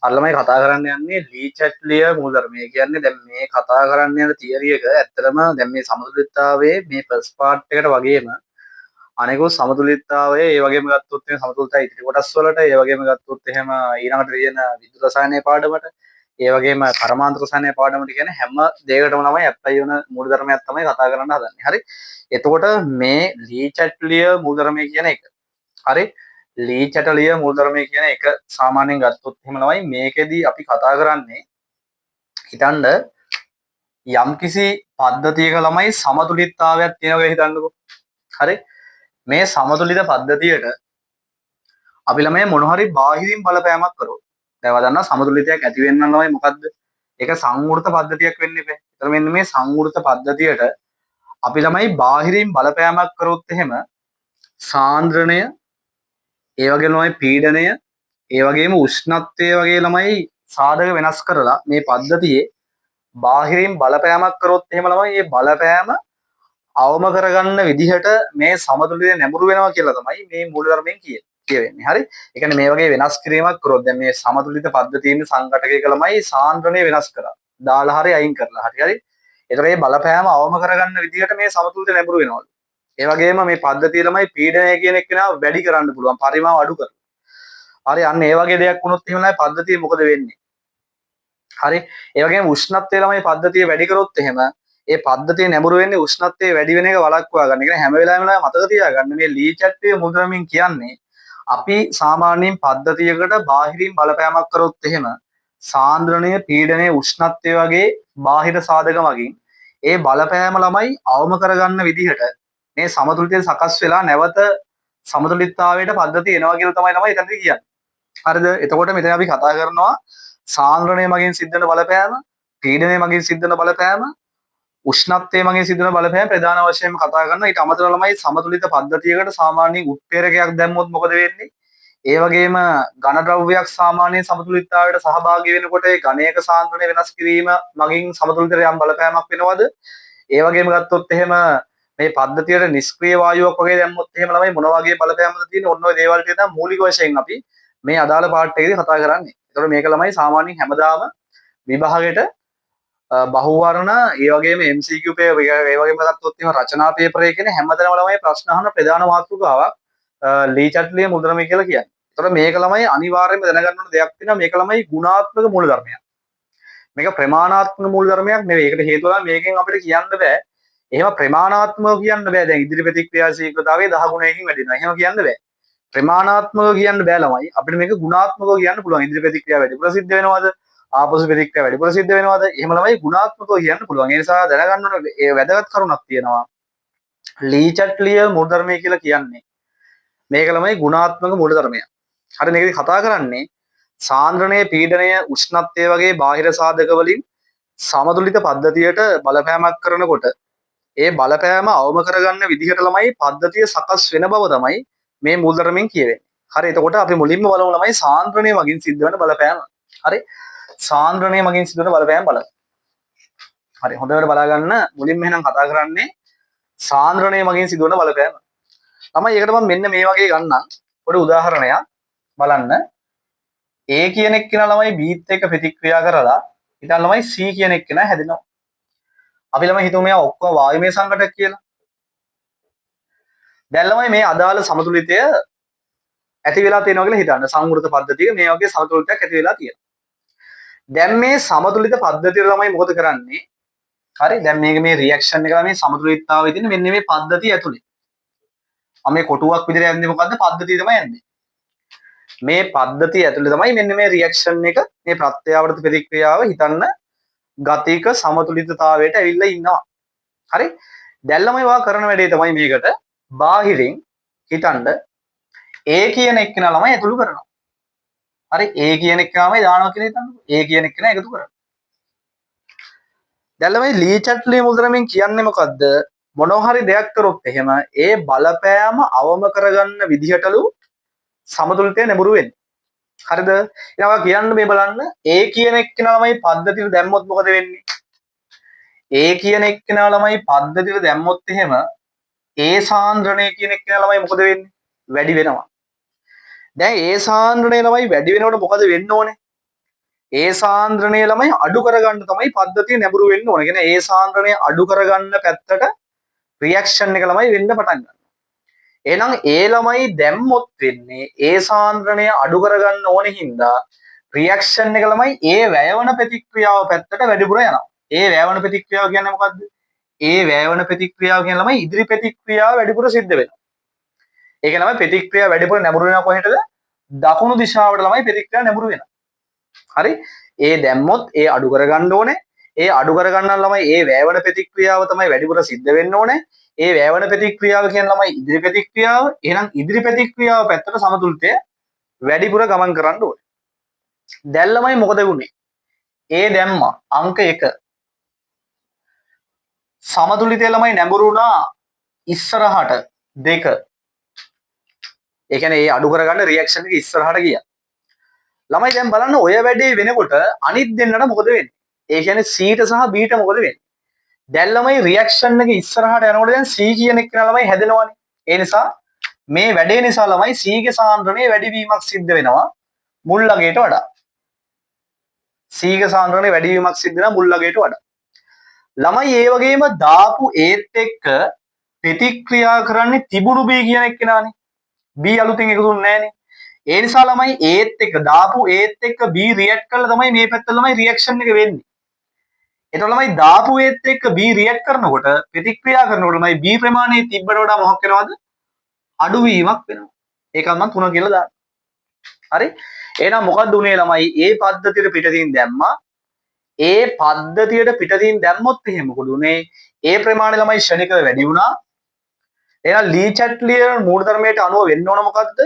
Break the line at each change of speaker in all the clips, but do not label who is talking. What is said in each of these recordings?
අර ළමයි කතා කරන්න යන්නේ ලී චැට්ලිය මූලධර්මය. කියන්නේ දැන් මේ කතා කරන්න යන තියරි එක ඇත්තටම දැන් මේ සමතුලිතතාවයේ මේ ෆස්ට් පාර්ට් එකට වගේම අනෙකුත් සමතුලිතතාවය ඒ වගේම ගත්තොත් එහෙනම් සමතුලිතතාවය ඉතිරි කොටස් වලට ඒ වගේම ගත්තොත් එහෙම ඊළඟට තියෙන විද්‍යුත් රසායනයේ පාඩමට ඒ වගේම පරමාණු රසායනයේ පාඩමට කියන හැම දෙයකටම ළමයි ඇප්ලයි වෙන මූලධර්මයක් තමයි කතා කරන්න හදන්නේ. හරි. එතකොට මේ ලී චැට්ලිය මූලධර්මය කියන එක. හරි. ලී චැටලිය මූලධර්මය කියන එක සාමාන්‍යයෙන් ගත්තොත් එහෙම ළමයි මේකෙදී අපි කතා කරන්නේ හිතන්න යම්කිසි පද්ධතියක ළමයි සමතුලිතතාවයක් තියෙනවා කියලා හිතන්නකෝ. හරි. මේ සමතුලිත පද්ධතියට අපි ළමයි මොන හරි බාහිරින් බලපෑමක් කරොත් දැන් වදන්න සමතුලිතයක් ඇති වෙන්න ළමයි මොකද්ද? ඒක සංවෘත පද්ධතියක් වෙන්න ඉබේ. ඒතර මෙන්න මේ සංවෘත පද්ධතියට අපි ළමයි බාහිරින් බලපෑමක් කරොත් එහෙම සාන්ද්‍රණය ඒ වගේම ළමයි පීඩනය ඒ වගේම උෂ්ණත්වය වගේ ළමයි සාධක වෙනස් කරලා මේ පද්ධතියේ බාහිරින් බලපෑමක් කරොත් එහෙම ළමයි මේ බලපෑම අවම කරගන්න විදිහට මේ සමතුලිතය නැඹුරු වෙනවා කියලා තමයි මේ මූලධර්මයෙන් කියවෙන්නේ. හරි. ඒ කියන්නේ මේ වගේ වෙනස් කිරීමක් කරොත් දැන් මේ සමතුලිත පද්ධතියේ සංඝටකයක ළමයි සාන්ද්‍රණය වෙනස් කරා. දාලා හරි අයින් කරලා හරි හරි. ඒතර මේ බලපෑම අවම කරගන්න විදිහට මේ සමතුලිතය නැඹුරු වෙනවලු. ඒ වගේම මේ පද්ධතිය ළමයි පීඩනය කියන එක නා වැඩි කරන්න පුළුවන්. පරිමාව අඩු කරලා. හරි අන්න ඒ වගේ දෙයක් වුණොත් එහෙම ළමයි පද්ධතිය මොකද වෙන්නේ? හරි. ඒ වගේම උෂ්ණත්වය ළමයි පද්ධතිය වැඩි කරොත් එහෙම ඒ පද්ධතිය නැඹුරු වෙන්නේ උෂ්ණත්වය වැඩි වෙන එක වළක්වා ගන්න. ඒ කියන්නේ හැම වෙලාවෙම මතක තියාගන්න මේ ලී චැට්ලිය මුද්‍රණමින් කියන්නේ අපි සාමාන්‍යයෙන් පද්ධතියකට බාහිරින් බලපෑමක් කරොත් එහෙම සාන්ද්‍රණය, පීඩනය, උෂ්ණත්වය වගේ බාහිර සාධක මගින් ඒ බලපෑම ළමයි අවම කරගන්න විදිහට මේ සමතුලිතය සකස් වෙලා නැවත සමතුලිතතාවයට පද්ධතිය එනවා කියලා තමයි ළමයි එතනදී කියන්නේ. හරිද? එතකොට මෙතන අපි කතා කරනවා සාන්ද්‍රණය මගින් සිද්ධ වෙන බලපෑම, පීඩනය මගින් සිද්ධ වෙන බලපෑම, උෂ්ණත්වය මගින් සිද්ධ වෙන බලපෑම ප්‍රධාන වශයෙන්ම කතා කරනවා. ඊට අමතරව ළමයි සමතුලිත පද්ධතියකට සාමාන්‍යයෙන් උත්ප්‍රේරකයක් දැම්මොත් මොකද වෙන්නේ? ඒ වගේම ඝන ද්‍රව්‍යයක් සාමාන්‍යයෙන් සමතුලිතතාවයට සහභාගී වෙනකොට ඒ ඝනයක සාන්ද්‍රණය වෙනස් කිරීම මගින් සමතුලිතයට යම් බලපෑමක් වෙනවද? ඒ වගේම ගත්තොත් එහෙම මේ පද්ධතියට නිෂ්ක්‍රීය වායුවක් වගේ දැම්මොත් එහෙම ළමයි මොන වගේ බලපෑමද තියෙන්නේ? ඔන්න ඔය දේවල් ටික තමයි මූලික වශයෙන් අපි මේ අදාළ පාර්ට් එකේදී කතා කරන්නේ. ඒතකොට මේක ළමයි සාමාන්‍යයෙන් හැමදාම විභාගයට බහුවර්ණ ඒ වගේම MCQ පේපර් ඒ වගේම ගත්තොත් එහෙම රචනා පේපර් එකේ හැමතැනම ළමයි ප්‍රශ්න අහන ප්‍රධාන මාතෘකාවක් ලී චැට්ලිය මුද්‍රණය කියලා කියන්නේ. ඒතකොට මේක ළමයි අනිවාර්යයෙන්ම දැනගන්න ඕන දෙයක් තියෙනවා. මේක ළමයි ගුණාත්මක මූලධර්මයක්. මේක ප්‍රමාණාත්මක මූලධර්මයක් නෙවෙයි. ඒකට හේතුව මේකෙන් අපිට කියන්න බෑ. එහෙම ප්‍රමාණාත්මක කියන්න බෑ. දැන් ඉදිරි ප්‍රතික්‍රියා ශීඝ්‍රතාවය 10 ගුණයකින් වැඩි වෙනවා. එහෙම කියන්න බෑ. ප්‍රමාණාත්මක කියන්න බෑ ළමයි. අපිට මේක ගුණාත්මකව කියන්න පුළුවන්. ඉදිරි ප්‍රතික්‍රියා වැඩිපුර සිද්ධ වෙනවද? ආපසු ප්‍රතික්‍රියා වැඩිපුර සිද්ධ වෙනවද? එහෙම ළමයි ගුණාත්මකව කියන්න පුළුවන්. ඒ නිසා දැනගන්න ඕන ඒ වැදගත් කරුණක් තියෙනවා. ලී චැට්ලිය මූලධර්මය කියලා කියන්නේ මේක ළමයි ගුණාත්මක මූලධර්මයක්. හරි මේකදී කතා කරන්නේ සාන්ද්‍රණය, පීඩනය, උෂ්ණත්වය වගේ බාහිර සාධක වලින් සමතුලිත පද්ධතියට බලපෑමක් කරනකොට ඒ බලපෑම අවම කරගන්න විදිහට ළමයි පද්ධතිය සකස් වෙන බව තමයි මේ මූලධර්මයෙන් කියවෙන්නේ. හරි එතකොට අපි මුලින්ම බලමු ළමයි සාන්ද්‍රණය මගින් සිද්ධ වෙන බලපෑම. හරි සාන්ද්‍රණය මගින් සිද්ධ වෙන බලපෑම බලමු. හරි හොඳට බලා ගන්න මුලින්ම එහෙනම් කතා කරන්නේ සාන්ද්‍රණය මගින් සිද්ධ වෙන බලපෑම. තමයි ඒකට මම මෙන්න මේ වගේ ගන්නම් පොඩි උදාහරණයක් බලන්න. A කියන එක්කෙනා ළමයි B ත් එක්ක ප්‍රතික්‍රියා කරලා ඊට ළමයි C කියන එක්කෙනා හැදෙනවා. අපි ළමයි හිතමු මෙයා ඔක්කොම වායුමය සංකටයක් කියලා. දැන් ළමයි මේ අදාළ සමතුලිතය ඇති වෙලා තියෙනවා කියලා හිතන්න. සංවෘත පද්ධතියක මේ වගේ සමතුලිතයක් ඇති වෙලා තියෙනවා. දැන් මේ සමතුලිත පද්ධතිය ළමයි මොකද කරන්නේ? හරි දැන් මේක මේ රියැක්ෂන් එක මේ සමතුලිතතාවයේ තියෙන මෙන්න මේ පද්ධතිය ඇතුලේ. මේ කොටුවක් විදිහට යන්නේ මොකද්ද? පද්ධතිය තමයි යන්නේ. මේ පද්ධතිය ඇතුලේ තමයි මෙන්න මේ රියැක්ෂන් එක මේ ප්‍රත්‍යාවර්ත ප්‍රතික්‍රියාව හිතන්න ගතික සමතුලිතතාවයට ඇවිල්ලා ඉන්නවා. හරි? දැන් ළමයි වා කරන වැඩේ තමයි මේකට බාහිරින් හිතන්න A කියන එක්කෙනා ළමයි ඇතුළු කරනවා. හරි A කියන එක්කෙනාමයි දානවා කියලා හිතන්නකෝ. A කියන එක්කෙනා එකතු කරනවා. දැන් ළමයි ලී චැට්ලිය මුද්‍රණයෙන් කියන්නේ මොකද්ද? මොනවා හරි දෙයක් කරොත් එහෙම ඒ බලපෑම අවම කරගන්න විදිහටලු සමතුලිතය නැඹුරු වෙන්නේ. හරිද? ඊළඟට කියන්න මේ බලන්න A කියන එක්කෙනා ළමයි පද්ධතියට දැම්මොත් මොකද වෙන්නේ? A කියන එක්කෙනා ළමයි පද්ධතියට දැම්මොත් එහෙම A සාන්ද්‍රණය කියන එක්කෙනා ළමයි මොකද වෙන්නේ? වැඩි වෙනවා. දැන් A සාන්ද්‍රණය ළමයි වැඩි වෙනකොට මොකද වෙන්න ඕනේ? ඒ සාන්ද්‍රණය ළමයි අඩු කරගන්න තමයි පද්ධතිය නැඹුරු වෙන්න ඕනේ. කියන්නේ ඒ සාන්ද්‍රණය අඩු කරගන්න පැත්තට රියැක්ෂන් එක ළමයි වෙන්න පටන් ගන්නවා. එහෙනම් ඒ ළමයි දැම්මොත් වෙන්නේ ඒ සාන්ද්‍රණය අඩු කරගන්න ඕනේ හින්දා රියැක්ෂන් එක ළමයි ඒ වැයවන ප්‍රතික්‍රියාව පැත්තට වැඩිපුර යනවා. ඒ වැයවන ප්‍රතික්‍රියාව කියන්නේ මොකද්ද? ඒ වැයවන ප්‍රතික්‍රියාව කියන ළමයි ඉදිරි ප්‍රතික්‍රියාව වැඩිපුර සිද්ධ වෙනවා. ඒක ළමයි ප්‍රතික්‍රියාව වැඩිපුර නැඹුරු වෙනවා කොහෙටද? දකුණු දිශාවට ළමයි ප්‍රතික්‍රියාව නැඹුරු වෙනවා. හරි? ඒ දැම්මොත් ඒ අඩු කරගන්න ඕනේ. ඒ අඩු කරගන්න ළමයි ඒ වැයවන ප්‍රතික්‍රියාව තමයි වැඩිපුර සිද්ධ වෙන්න ඕනේ. ඒ වැයවන ප්‍රතික්‍රියාව කියන ළමයි ඉදිරි ප්‍රතික්‍රියාව. එහෙනම් ඉදිරි ප්‍රතික්‍රියාව පැත්තට සමතුලිතය වැඩිපුර ගමන් කරන්න ඕනේ. දැන් ළමයි මොකද වුනේ? ඒ දැම්මා අංක 1. සමතුලිතය ළමයි නැඹුරු වුණා ඉස්සරහට 2. ඒ කියන්නේ ඒ අඩු කරගන්න රියැක්ෂන් එක ඉස්සරහට ගියා. ළමයි දැන් බලන්න ඔය වැඩේ වෙනකොට අනිත් දෙන්නට මොකද වෙන්නේ? ඒ කියන්නේ C ට සහ B ට මොකද වෙන්නේ? දැන් ළමයි රියැක්ෂන් එක ඉස්සරහට යනකොට දැන් C කියන එක ළමයි හැදෙනවානේ. ඒ නිසා මේ වැඩේ නිසා ළමයි C ගේ සාන්ද්‍රණය වැඩි වීමක් සිද්ධ වෙනවා මුල් අගයට වඩා. C ගේ සාන්ද්‍රණය වැඩි වීමක් සිද්ධ වෙනවා මුල් අගයට වඩා. ළමයි ඒ වගේම දාපු ඒත් එක්ක ප්‍රතික්‍රියා කරන්නේ තිබුණු B කියන එක්කෙනානේ. B අලුතෙන් එකතුුනේ නැහනේ. ඒ නිසා ළමයි ඒත් එක්ක දාපු ඒත් එක්ක B රියැක්ට් කරලා තමයි මේ පැත්ත ළමයි රියැක්ෂන් එක වෙන්නේ. එතකොට ළමයි දාපු ඒත් එක්ක B රියැක්ට් කරනකොට ප්‍රතික්‍රියා කරනකොට ළමයි B ප්‍රමාණය තිබ්බට වඩා මොකක් වෙනවද? අඩු වීමක් වෙනවා. ඒකත් මම 3 කියලා දාන්න. හරි? එහෙනම් මොකද්ද උනේ ළමයි? ඒ පද්ධතියට පිටතින් දැම්මා. ඒ පද්ධතියට පිටතින් දැම්මොත් එහෙම මොකද උනේ? ඒ ප්‍රමාණය ළමයි ශනිකව වැඩි වුණා. එහෙනම් ලී චැට්ලියර් මූලධර්මයට අනුව වෙන්න ඕන මොකද්ද?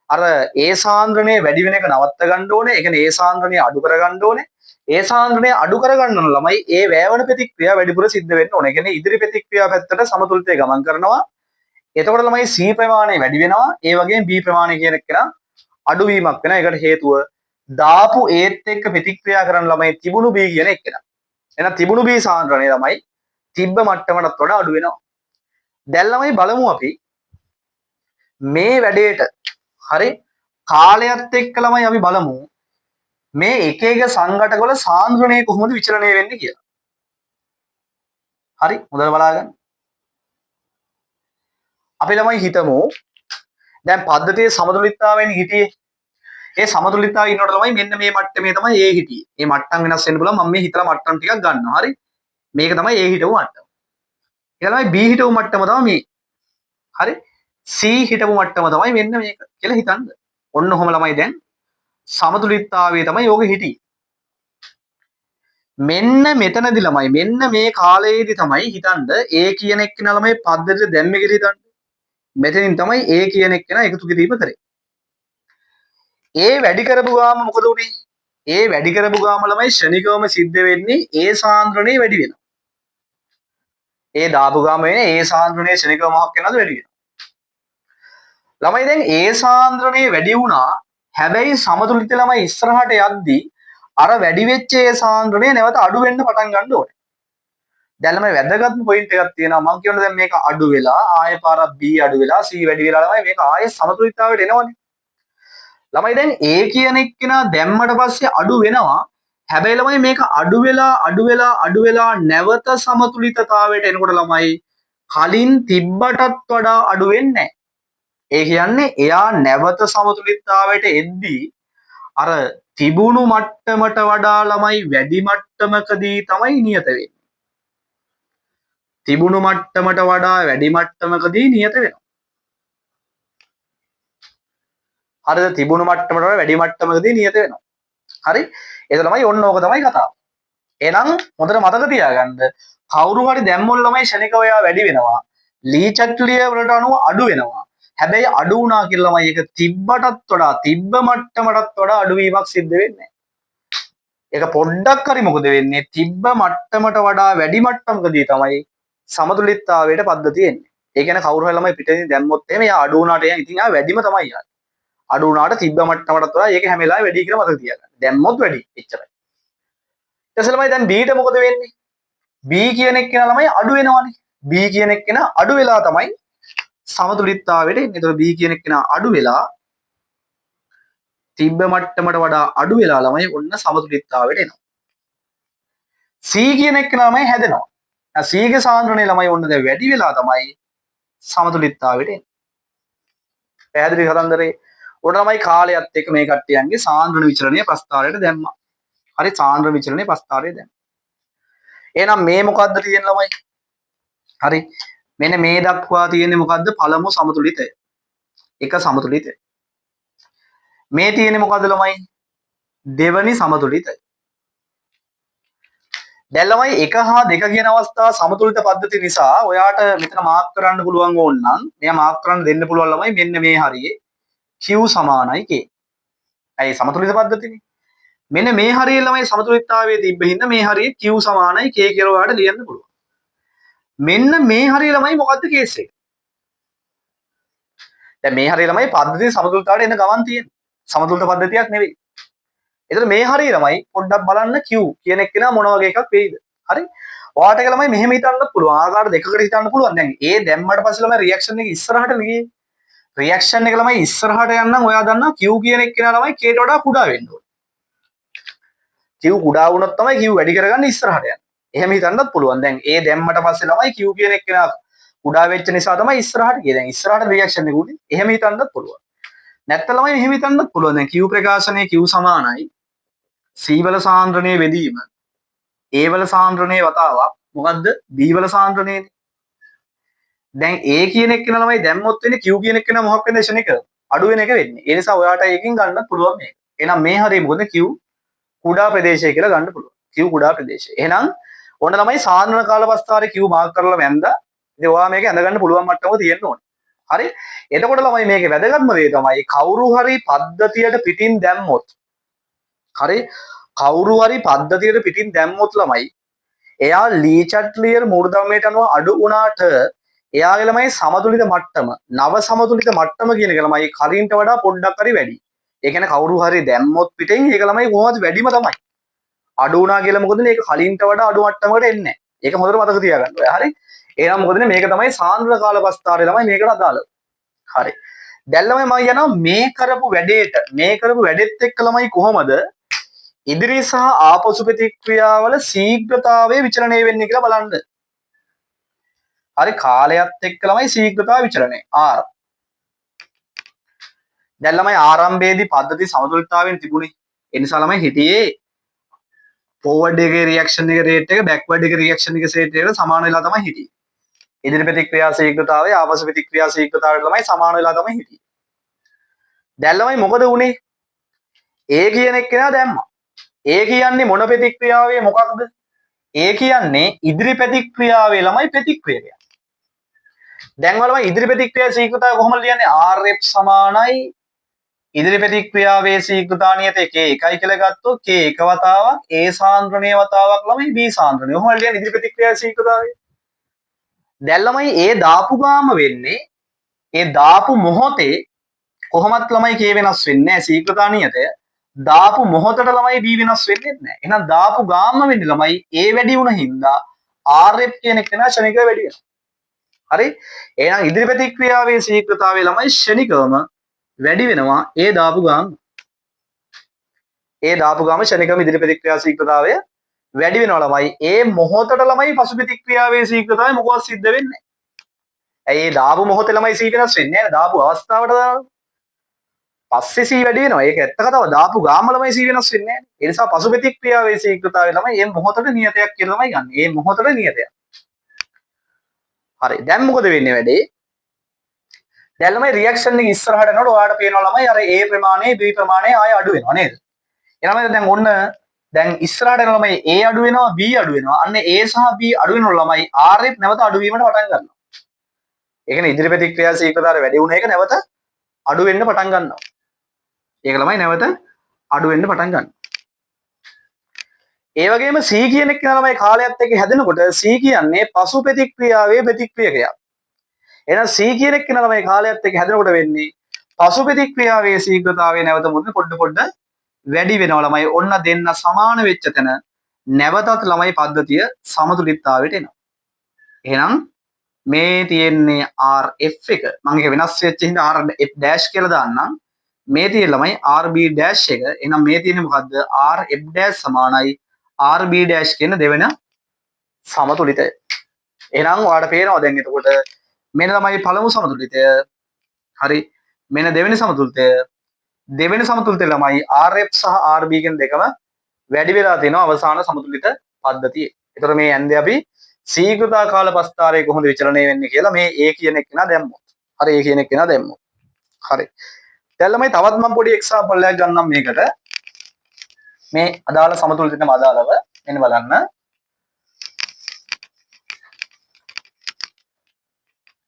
අර ඒ සාන්ද්‍රණය වැඩි වෙන එක නවත්ත ගන්න ඕනේ. ඒ කියන්නේ ඒ සාන්ද්‍රණය අඩු කර ගන්න ඕනේ. ඒ සාන්ද්‍රණය අඩු කර ගන්න නම් ළමයි ඒ වැයවන ප්‍රතික්‍රියා වැඩිපුර සිද්ධ වෙන්න ඕනේ. ඒ කියන්නේ ඉදිරි ප්‍රතික්‍රියා පැත්තට සමතුලිතව ගමන් කරනවා. එතකොට ළමයි C ප්‍රමාණය වැඩි වෙනවා. ඒ වගේම B ප්‍රමාණය කියන එක අඩු වීමක් වෙනවා. ඒකට හේතුව දාපු ඒත් එක්ක ප්‍රතික්‍රියා කරන ළමයි තිබුණු B කියන එක. එහෙනම් තිබුණු B සාන්ද්‍රණය ළමයි තිබ්බ මට්ටමටත් වඩා අඩු වෙනවා. දැන් ළමයි බලමු අපි මේ වැඩේට හරි කාලයත් එක්ක ළමයි අපි බලමු මේ එක එක සංඝටකවල සාන්ද්‍රණය කොහොමද විචලනය වෙන්නේ කියලා. හරි හොඳට බලාගන්න. අපි ළමයි හිතමු දැන් පද්ධතියේ සමතුලිතතාවයෙන් හිටියේ. ඒ සමතුලිතතාවය ඉන්නකොට ළමයි මෙන්න මේ මට්ටමේ තමයි A හිටියේ. මේ මට්ටම් වෙනස් වෙන්න පුළුවන්. මම මේ හිතලා මට්ටම් ටිකක් ගන්නවා. හරි. මේක තමයි A හිටපු මට්ටම. ඊළඟයි B හිටපු මට්ටම තමයි මේ. හරි. C හිටපු මට්ටම තමයි මෙන්න මේක කියලා හිතන්න. ඔන්න ඔහොම ළමයි දැන් සමතුලිතතාවයේ තමයි යෝග හිටියේ. මෙන්න මෙතනදි ළමයි මෙන්න මේ කාලයේදී තමයි හිතන්න A කියන එක්කෙනා ළමයි පද්ධතිය දැම්මේ කියලා හිතන්න. මෙතනින් තමයි A කියන එක්කෙනා එකතු කිරීම කරේ. A වැඩි කරපු ගාම මොකද උනේ? A වැඩි කරපු ගාම ළමයි ශනිකවම සිද්ධ වෙන්නේ A සාන්ද්‍රණය වැඩි වෙනවා. A දාපු ගාම වෙන්නේ A සාන්ද්‍රණය ශනිකව මොකක් වෙනවද වැඩි වෙනවා. ළමයි දැන් A සාන්ද්‍රණය වැඩි වුණා. හැබැයි සමතුලිත ළමයි ඉස්සරහට යද්දී අර වැඩි වෙච්ච ඒ සාන්ද්‍රණය නැවත අඩු වෙන්න පටන් ගන්න ඕනේ. දැන් ළමයි වැදගත්ම පොයින්ට් එකක් තියෙනවා. මම කියනවා දැන් මේක අඩු වෙලා ආයෙ පාරක් B අඩු වෙලා C වැඩි වෙලා ළමයි මේක ආයෙ සමතුලිතතාවයට එනවනේ. ළමයි දැන් A කියන එක්කෙනා දැම්මට පස්සේ අඩු වෙනවා. හැබැයි ළමයි මේක අඩු වෙලා නැවත සමතුලිතතාවයට එනකොට ළමයි කලින් තිබ්බටත් වඩා අඩු වෙන්නේ නැහැ. ඒ කියන්නේ එයා නැවත සමතුලිතතාවයට එද්දී අර තිබුණු මට්ටමට වඩා ළමයි වැඩි මට්ටමකදී තමයි නියත වෙන්නේ. තිබුණු මට්ටමට වඩා වැඩි මට්ටමකදී නියත වෙනවා. හරිද? තිබුණු මට්ටමට වඩා වැඩි මට්ටමකදී නියත වෙනවා. හරි? ඒක තමයි ඔන්න ඕක තමයි කතාව. එහෙනම් හොඳට මතක තියාගන්න කවුරු හරි දැම්මොත් ළමයි ශනිකව එයා වැඩි වෙනවා. ලී චැට්ලිය වලට අනුව අඩු වෙනවා. හැබැයි අඩු වුණා කියලා ළමයි ඒක තිබ්බටත් වඩා තිබ්බ මට්ටමටත් වඩා අඩු වීමක් සිද්ධ වෙන්නේ නැහැ. ඒක පොඩ්ඩක් හරි මොකද වෙන්නේ? තිබ්බ මට්ටමට වඩා වැඩි මට්ටමකදී තමයි සමතුලිතතාවයට පද්ධතිය එන්නේ. ඒ කියන්නේ කවුරු හරි ළමයි පිටින් දැම්මොත් එහෙම එයා අඩු වුණාට එයා ඉතින් ආ වැඩිම තමයි යන්නේ. අඩු වුණාට තිබ්බ මට්ටමටත් වඩා ඒක හැම වෙලාවෙම වැඩි කියලා මතක තියාගන්න. දැම්මොත් වැඩි එච්චරයි. ඊට පස්සේ ළමයි දැන් B ට මොකද වෙන්නේ? B කියන එක්කෙනා ළමයි අඩු වෙනවනේ. B කියන එක්කෙනා අඩු වෙලා තමයි සමතුලිතතාවයට එන්නේ. ඒතකොට B කියන එක්කෙනා අඩු වෙලා තිබ්බ මට්ටමට වඩා අඩු වෙලා ළමයි ඔන්න සමතුලිතතාවයට එනවා. C කියන එක ළමයි හැදෙනවා. C ගේ සාන්ද්‍රණය ළමයි ඔන්න දැන් වැඩි වෙලා තමයි සමතුලිතතාවයට එන්නේ. පැහැදිලි කතන්දරේ. ඔන්න ළමයි කාලයත් එක්ක මේ කට්ටියන්ගේ සාන්ද්‍රණ විචලනය ප්‍රස්ථාරයට දැම්මා. හරි සාන්ද්‍රණ විචලනය ප්‍රස්ථාරයට දැම්මා. එහෙනම් මේ මොකද්ද තියෙන්නේ ළමයි? හරි. මෙන්න මේ දක්වා තියෙන්නේ මොකද්ද? පළමු සමතුලිතය. එක සමතුලිතය. මේ තියෙන්නේ මොකද්ද ළමයි? දෙවනි සමතුලිතය. දැන් ළමයි 1 හා 2 කියන අවස්ථාව සමතුලිත පද්ධතිය නිසා ඔයාට මෙතන මාර්ක් කරන්න පුළුවන් ඕන නම් මෙයා මාර්ක් කරන්න දෙන්න පුළුවන් ළමයි මෙන්න මේ හරියේ q සමානයි k. ඇයි සමතුලිත පද්ධතියනේ. මෙන්න මේ හරියේ ළමයි සමතුලිතතාවයේ තිබ්බ හින්දා මේ හරියේ q සමානයි k කියලා ඔයාලට ලියන්න පුළුවන්. මෙන්න මේ හරියේ ළමයි මොකද්ද කේස් එක? දැන් මේ හරියේ ළමයි පද්ධතිය සමතුලිතතාවයට එන ගමන් තියෙන. සමතුලිත පද්ධතියක් නෙවෙයි. එතකොට මේ හරිය ළමයි පොඩ්ඩක් බලන්න q කියන එක්කෙනා මොන වගේ එකක් වෙයිද? හරි. ඔයාට ඒක ළමයි මෙහෙම හිතන්න පුළුවන්. ආකාර දෙකකට හිතන්න පුළුවන්. දැන් A දැම්මට පස්සේ ළමයි රියැක්ෂන් එක ඉස්සරහට ගියේ. රියැක්ෂන් එක ළමයි ඉස්සරහට යන්නම් ඔයා දන්නවා q කියන එක්කෙනා ළමයි k ට වඩා කුඩා වෙන්න ඕනේ. q කුඩා වුණොත් තමයි q වැඩි කරගන්න ඉස්සරහට යන්නේ. එහෙම හිතන්නත් පුළුවන්. දැන් A දැම්මට පස්සේ ළමයි q කියන එක්කෙනා කුඩා වෙච්ච නිසා තමයි ඉස්සරහට ගියේ. දැන් ඉස්සරහට රියැක්ෂන් එක උනේ. එහෙම හිතන්නත් පුළුවන්. නැත්නම් ළමයි මෙහෙම හිතන්නත් පුළුවන්. දැන් q ප්‍රකාශනයේ q සමානයි C වල සාන්ද්‍රණයේ බෙදීම A වල සාන්ද්‍රණයේ වතාවක් මොකද්ද B වල සාන්ද්‍රණයනේ. දැන් A කියන එක්කෙනා ළමයි දැම්මොත් වෙන්නේ Q කියන එක්කෙනා මොකක් වෙනද ෂණික අඩු වෙන එක වෙන්නේ. ඒ නිසා ඔයාට ඒකෙන් ගන්න පුළුවන් මේක. එහෙනම් මේ හරිය මොකද Q කුඩා ප්‍රදේශය කියලා ගන්න පුළුවන්. Q කුඩා ප්‍රදේශය. එහෙනම් ඔන්න ළමයි සාන්ද්‍රණ කාලවස්තාවේ Q මාර්ක් කරලා මැන්දා. ඉතින් ඔයා මේක ඇඳ ගන්න පුළුවන් මට්ටමක තියෙන්න ඕනේ. හරි. එතකොට ළමයි මේකේ වැදගත්ම දේ තමයි කවුරු හරි පද්ධතියට පිටින් දැම්මොත් හරි කවුරු හරි පද්ධතියට පිටින් දැම්මොත් ළමයි එයා ලී චැට්ලියර් මූලධර්මයට අනුව අඩු වුණාට එයාගේ ළමයි සමතුලිත මට්ටම නව සමතුලිත මට්ටම කියන එක ළමයි කලින්ට වඩා පොඩ්ඩක් හරි වැඩි. ඒ කියන්නේ කවුරු හරි දැම්මොත් පිටින් ඒක ළමයි කොහොමද වැඩිම තමයි. අඩු වුණා කියලා මොකද මේක කලින්ට වඩා අඩු මට්ටමකට එන්නේ නැහැ. ඒක හොඳට මතක තියාගන්න ඔයා. හරි. එහෙනම් මොකද මේක තමයි සාන්ද්‍ර කාලපස්තාරේ ළමයි මේකට අදාළ. හරි. දැන් ළමයි මම යනවා මේ කරපු වැඩෙත් එක්ක ළමයි කොහොමද ඉදිරි සහ ආපසු ප්‍රතික්‍රියාවල ශීඝ්‍රතාවයේ විචලනය වෙන්නේ කියලා බලන්න. හරි කාලයත් එක්ක ළමයි ශීඝ්‍රතාව විචලනය R. දැන් ළමයි ආරම්භයේදී පද්ධති සමතුලිතතාවයෙන් තිබුණේ. ඒ නිසා ළමයි හිටියේ ෆෝවර්ඩ් එකේ රියැක්ෂන් එක රේට් එක බෑක්වර්ඩ් එකේ රියැක්ෂන් එක රේට් එකට සමාන වෙලා තමයි හිටියේ. ඉදිරි ප්‍රතික්‍රියා ශීඝ්‍රතාවය ආපසු ප්‍රතික්‍රියා ශීඝ්‍රතාවයට ළමයි සමාන වෙලා තමයි හිටියේ. දැන් ළමයි මොකද වුනේ? A කියන එක්කෙනා දැම්මා. A කියන්නේ මොන ප්‍රතික්‍රියාවේ මොකක්ද? A කියන්නේ ඉදිරි ප්‍රතික්‍රියාවේ ළමයි ප්‍රතික්‍රියකයක්. දැන් වලම ඉදිරි ප්‍රතික්‍රියා ශීඝ්‍රතාවය කොහොමද ලියන්නේ? Rf සමානයි ඉදිරි ප්‍රතික්‍රියාවේ ශීඝ්‍රතා නියතය k 1යි කියලා ගත්තොත් k එක වතාවක් A සාන්ද්‍රණයේ වතාවක් ළමයි B සාන්ද්‍රණය. කොහොමද ලියන්නේ ඉදිරි ප්‍රතික්‍රියා ශීඝ්‍රතාවය? දැන් ළමයි A දාපු ගාම වෙන්නේ ඒ දාපු මොහොතේ කොහොමත් ළමයි k වෙනස් වෙන්නේ නැහැ ශීඝ්‍රතා නියතය. දාපු මොහොතට ළමයි B වෙනස් වෙන්නේ නැහැ. එහෙනම් දාපු ගාම වෙන්නේ ළමයි A වැඩි වුණ හින්දා Rf කියන එක නා ෂණිකව වැඩි වෙනවා. හරි? එහෙනම් ඉදිරි ප්‍රතික්‍රියාවේ ශීඝ්‍රතාවය ළමයි ෂණිකවම වැඩි වෙනවා A දාපු ගාම. A දාපු ගාම ෂණිකවම ඉදිරි ප්‍රතික්‍රියා ශීඝ්‍රතාවය වැඩි වෙනවා ළමයි. ඒ මොහොතට ළමයි පසු ප්‍රතික්‍රියාවේ ශීඝ්‍රතාවය මොකවත් සිද්ධ වෙන්නේ නැහැ. ඇයි ඒ දාපු මොහොතේ ළමයි C වෙනස් වෙන්නේ නැහැ. දාපු අවස්ථාවට දානවා. පස්සේ C වැඩි වෙනවා. ඒක ඇත්ත කතාව. දාපු ගාම ළමයි C වෙනස් වෙන්නේ නැහැ. ඒ නිසා පසු ප්‍රතික්‍රියාවේ ශීඝ්‍රතාවය ළමයි මේ මොහොතට නියතයක් කියලා ළමයි ගන්න. මේ මොහොතට නියතයක්. හරි. දැන් මොකද වෙන්නේ වැඩේ? දැන් ළමයි රියැක්ෂන් එක ඉස්සරහට යනකොට ඔයාලට පේනවා ළමයි අර A ප්‍රමාණය B ප්‍රමාණය ආය අඩු වෙනවා නේද? එහෙනම් දැන් ඔන්න දැන් ඉස්සරහට යන ළමයි A අඩු වෙනවා B අඩු වෙනවා. අන්න A සහ B අඩු වෙනකොට ළමයි Rf නැවත අඩු වීමට පටන් ගන්නවා. ඒ කියන්නේ ඉදිරි ප්‍රතික්‍රියා ශීඝ්‍රතාවය වැඩි වුණ එක නැවත අඩු වෙන්න පටන් ගන්නවා. ඒක ළමයි නැවත අඩු වෙන්න පටන් ගන්නවා. ඒ වගේම C කියන එක ළමයි කාලයත් එක්ක හැදෙනකොට C කියන්නේ පසු ප්‍රතික්‍රියාවේ ප්‍රතික්‍රියකයක්. එහෙනම් C කියන එක ළමයි කාලයත් එක්ක හැදෙනකොට වෙන්නේ පසු ප්‍රතික්‍රියාවේ ශීඝ්‍රතාවය නැවත මුද පොඩ වැඩි වෙනවා ළමයි. ඔන්න දෙන්න සමාන වෙච්ච තැන නැවතත් ළමයි පද්ධතිය සමතුලිතතාවයට එනවා. එහෙනම් මේ තියෙන්නේ Rf එක. මම ඒක වෙනස් වෙච්ච හින්දා Rf dash කියලා දාන්නම්. මේ තියෙන ළමයි RB dash එක. එහෙනම් මේ තියෙන්නේ මොකද්ද? RF dash සමානයි RB dash කියන දෙවෙන සමතුලිතය. එහෙනම් ඔයාලට පේනවා දැන් එතකොට මෙන්න ළමයි පළමු සමතුලිතය. හරි. මෙන්න දෙවෙනි සමතුලිතය. දෙවෙනි සමතුලිතය ළමයි RF සහ RB කියන දෙකම වැඩි වෙලා තියෙනවා අවසාන සමතුලිත පද්ධතියේ. ඒතර මේ යන්නේ අපි ශීඝ්‍රතා කාල ප්‍රස්ථාරයේ කොහොමද විචලනය වෙන්නේ කියලා මේ A කියන එක නා දැම්මොත්. හරි A කියන එක නා දැම්මොත්. හරි. දැන් ළමයි තවත් මම පොඩි එක්සැම්පල් එකක් ගන්නම් මේකට. මේ අදාළ සමතුලිතයටම අදාළව මෙන්න බලන්න.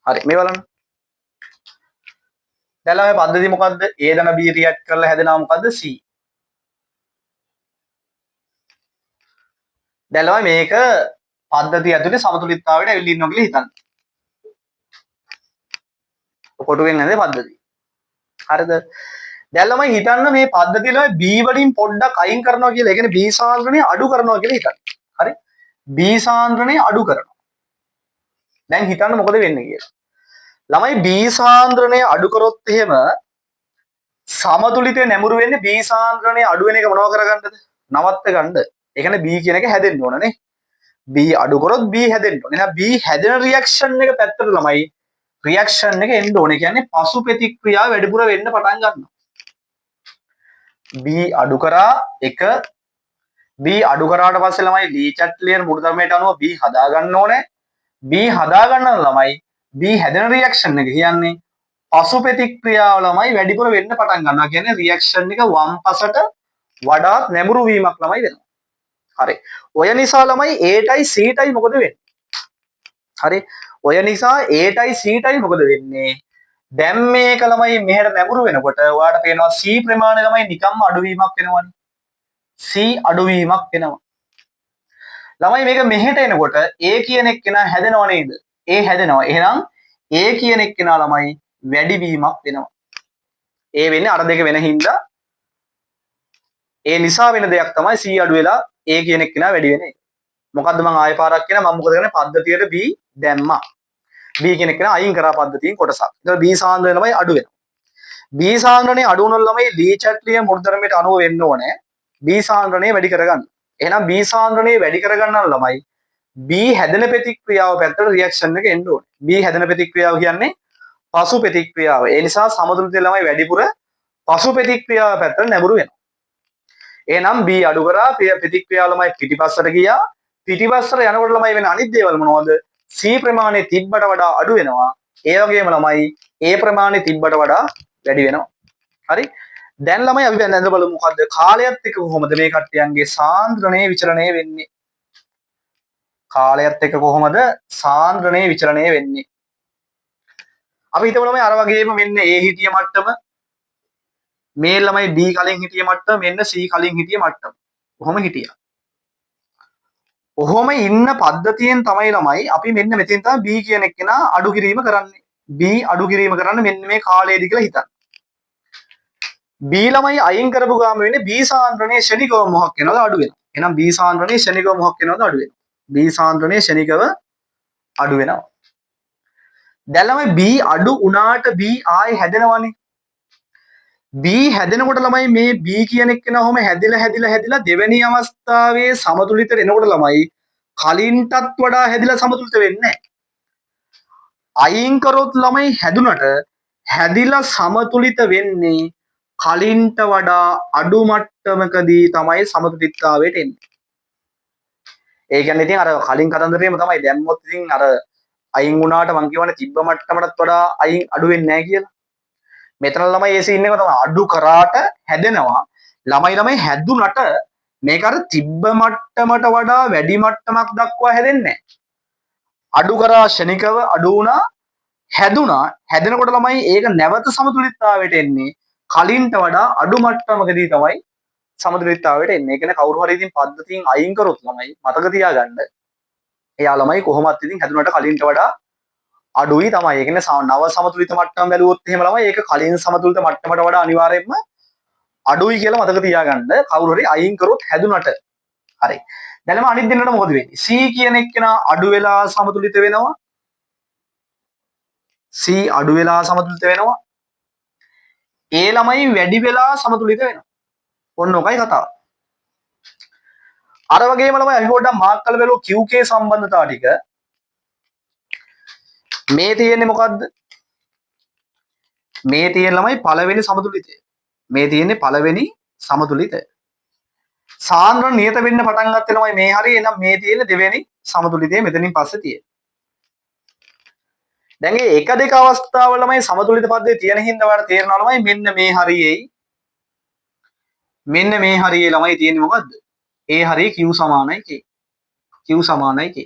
හරි මේ බලන්න. දැන් ළමයි පද්ධතිය මොකද්ද? A ධන B රියැක්ට් කරලා හැදෙනවා මොකද්ද? C. දැන් ළමයි මේක පද්ධතිය ඇතුලේ සමතුලිතතාවයට ඇවිල්ලා ඉන්නවා කියලා හිතන්න. කොටුවෙන් නැදේ පද්ධතිය. හරිද? දැන් ළමයි හිතන්න මේ පද්ධතිය ළමයි B වලින් පොඩ්ඩක් අයින් කරනවා කියලා. ඒ කියන්නේ B සාන්ද්‍රණය අඩු කරනවා කියලා හිතන්න. හරි? B සාන්ද්‍රණය අඩු කරනවා. දැන් හිතන්න මොකද වෙන්නේ කියලා. ළමයි B සාන්ද්‍රණය අඩු කරොත් එහෙම සමතුලිතය නැඹුරු වෙන්නේ B සාන්ද්‍රණය අඩු වෙන එක මොනව කරගන්නද? නවත්ත ගන්න. ඒ කියන්නේ B කියන එක හැදෙන්න ඕන නේ. B අඩු කරොත් B හැදෙන්න ඕන. එහෙනම් B හැදෙන රියැක්ෂන් එක පැත්තට ළමයි රියැක්ෂන් එක එන්න ඕනේ. කියන්නේ පසු ප්‍රතික්‍රියාව වැඩිපුර වෙන්න පටන් ගන්නවා. B අඩු කරා එක B අඩු කරාට පස්සේ ළමයි ලී චැට්ලියර් මුළු ධර්මයට අනුව B හදා ගන්න ඕනේ. B හදා ගන්න ළමයි B හැදෙන රියැක්ෂන් එක කියන්නේ පසු ප්‍රතික්‍රියාව ළමයි වැඩිපුර වෙන්න පටන් ගන්නවා. කියන්නේ රියැක්ෂන් එක වම් පසට වඩාත් නැඹුරු වීමක් ළමයි වෙනවා. හරි. ඔය නිසා ළමයි A ටයි C ටයි මොකද වෙන්නේ? හරි. ඔය නිසා A ටයි C ටයි මොකද වෙන්නේ? දැන් මේක ළමයි මෙහෙට නැඹුරු වෙනකොට ඔයාලට පේනවා C ප්‍රමාණය ළමයි නිකම්ම අඩුවීමක් වෙනවනේ. C අඩුවීමක් වෙනවා. ළමයි මේක මෙහෙට එනකොට A කියන එක්කෙනා හැදෙනව නේද? A හැදෙනවා. එහෙනම් A කියන එක්කෙනා ළමයි වැඩිවීමක් වෙනවා. A වෙන්නේ අර දෙක වෙන හින්දා ඒ නිසා වෙන දෙයක් තමයි C අඩු වෙලා A කියන එක්කෙනා වැඩි වෙන එක. මොකද්ද මම ආයෙ පාරක් කියන මම මොකද කරන්නේ පද්ධතියට B දැම්මා. B කියන එක්කෙනා අයින් කරා පද්ධතියෙන් කොටසක්. ඒතකොට B සාන්ද්‍රණය ළමයි අඩු වෙනවා. B සාන්ද්‍රණය අඩු වුණොත් ළමයි ලී චැට්ලිය මුළු ධර්මයට අනුව වෙන්න ඕනේ. B සාන්ද්‍රණය වැඩි කරගන්න. එහෙනම් B සාන්ද්‍රණය වැඩි කරගන්න ළමයි B හැදෙන ප්‍රතික්‍රියාව පැත්තට රියැක්ෂන් එක එන්න ඕනේ. B හැදෙන ප්‍රතික්‍රියාව කියන්නේ පසු ප්‍රතික්‍රියාව. ඒ නිසා සමතුලිත ළමයි වැඩිපුර පසු ප්‍රතික්‍රියාව පැත්තට නැඹුරු වෙනවා. එහෙනම් B අඩු කරා ප්‍රතික්‍රියාව ළමයි පිටිපස්සට ගියා. පිටිපස්සට යනකොට ළමයි වෙන අනිත් දේවල් මොනවද? C ප්‍රමාණය තිබ්බට වඩා අඩු වෙනවා. ඒ වගේම ළමයි A ප්‍රමාණය තිබ්බට වඩා වැඩි වෙනවා. හරි? දැන් ළමයි අපි දැන් බලමු මොකද්ද? කාලයත් එක්ක කොහොමද මේ කට්ටියන්ගේ සාන්ද්‍රණය විචලනය වෙන්නේ? කාලයත් එක්ක කොහොමද සාන්ද්‍රණය විචලනය වෙන්නේ? අපි හිතමු ළමයි අර වගේම මෙන්න A හිටිය මට්ටම මේ ළමයි B කලින් හිටිය මට්ටම මෙන්න C කලින් හිටිය මට්ටම. කොහොම හිටියා? ඔහොම ඉන්න පද්ධතියෙන් තමයි ළමයි අපි මෙන්න මෙතෙන් තමයි B කියන එක්කෙනා අඩු කිරීම කරන්නේ. B අඩු කිරීම කරන්න මෙන්න මේ කාලයේදී කියලා හිතන්න. B ළමයි අයින් කරපු ගාම වෙන්නේ B සාන්ද්‍රණයේ ශනිකව මොහක් වෙනවද අඩු වෙනවා. එහෙනම් B සාන්ද්‍රණයේ ශනිකව මොහක් වෙනවද අඩු වෙනවා. B සාන්ද්‍රණයේ ශනිකව අඩු වෙනවා. දැන් ළමයි B අඩු වුණාට B ආයෙ හැදෙනවනේ. B හැදෙනකොට ළමයි මේ B කියන එක්කෙනා ඔහොම හැදිලා දෙවෙනි අවස්ථාවේ සමතුලිතට එනකොට ළමයි කලින්ටත් වඩා හැදිලා සමතුලිත වෙන්නේ නැහැ. අයින් කරොත් ළමයි හැදුනට හැදිලා සමතුලිත වෙන්නේ කලින්ට වඩා අඩු මට්ටමකදී තමයි සමතුලිතතාවයට එන්නේ. ඒ කියන්නේ ඉතින් අර කලින් කතන්දරේම තමයි දැම්මොත් ඉතින් අර අයින් වුණාට මං කියවනේ තිබ්බ මට්ටමටත් වඩා අයින් අඩු වෙන්නේ නැහැ කියලා. මෙතන ළමයි ඒ සීන් එක තමයි අඩු කරාට හැදෙනවා. ළමයි හැදුනට මේක අර තිබ්බ මට්ටමට වඩා වැඩි මට්ටමක් දක්වා හැදෙන්නේ නැහැ. අඩු කරා ශනිකව අඩු වුණා හැදුනා හැදෙනකොට ළමයි ඒක නැවත සමතුලිතතාවයට එන්නේ කලින්ට වඩා අඩු මට්ටමකදී තමයි සමතුලිතතාවයට එන්නේ. ඒ කියන්නේ කවුරු හරි ඉතින් පද්ධතියෙන් අයින් කරොත් ළමයි මතක තියාගන්න. එයා ළමයි කොහොමත් ඉතින් හැදුනට කලින්ට වඩා අඩුයි තමයි. ඒ කියන්නේ නව සමතුලිත මට්ටම බැලුවොත් එහෙම ළමයි ඒක කලින් සමතුලිත මට්ටමට වඩා අනිවාර්යයෙන්ම අඩුයි කියලා මතක තියාගන්න. කවුරු හරි අයින් කරොත් හැදුනට. හරි. දැන් අනිත් දෙන්නට මොකද වෙන්නේ? C කියන එක්කෙනා අඩු වෙලා සමතුලිත වෙනවා. C අඩු වෙලා සමතුලිත වෙනවා. ඒ ළමයි වැඩි වෙලා සමතුලිත වෙනවා. ඔන්න ඔකයි කතාව. අර වගේම ළමයි අපි පොඩ්ඩක් මාක් කරලා බලමු QK සම්බන්ධතා ටික. මේ තියෙන්නේ මොකද්ද? මේ තියෙන ළමයි පළවෙනි සමතුලිතය. මේ තියෙන්නේ පළවෙනි සමතුලිතය. සාන්ද්‍රණ නියත වෙන්න පටන් ගත්තේ ළමයි මේ හරිය. එහෙනම් මේ තියෙන්නේ දෙවෙනි සමතුලිතය මෙතනින් පස්සේ තියෙන්නේ. දැන් මේ 1 2 අවස්ථාවල ළමයි සමතුලිත පදේ තියෙන හින්දා ඔයාලට තේරෙනවා ළමයි මෙන්න මේ හරියෙයි මෙන්න මේ හරියේ ළමයි තියෙන්නේ මොකද්ද? A හරිය Q සමානයි K. Q සමානයි K.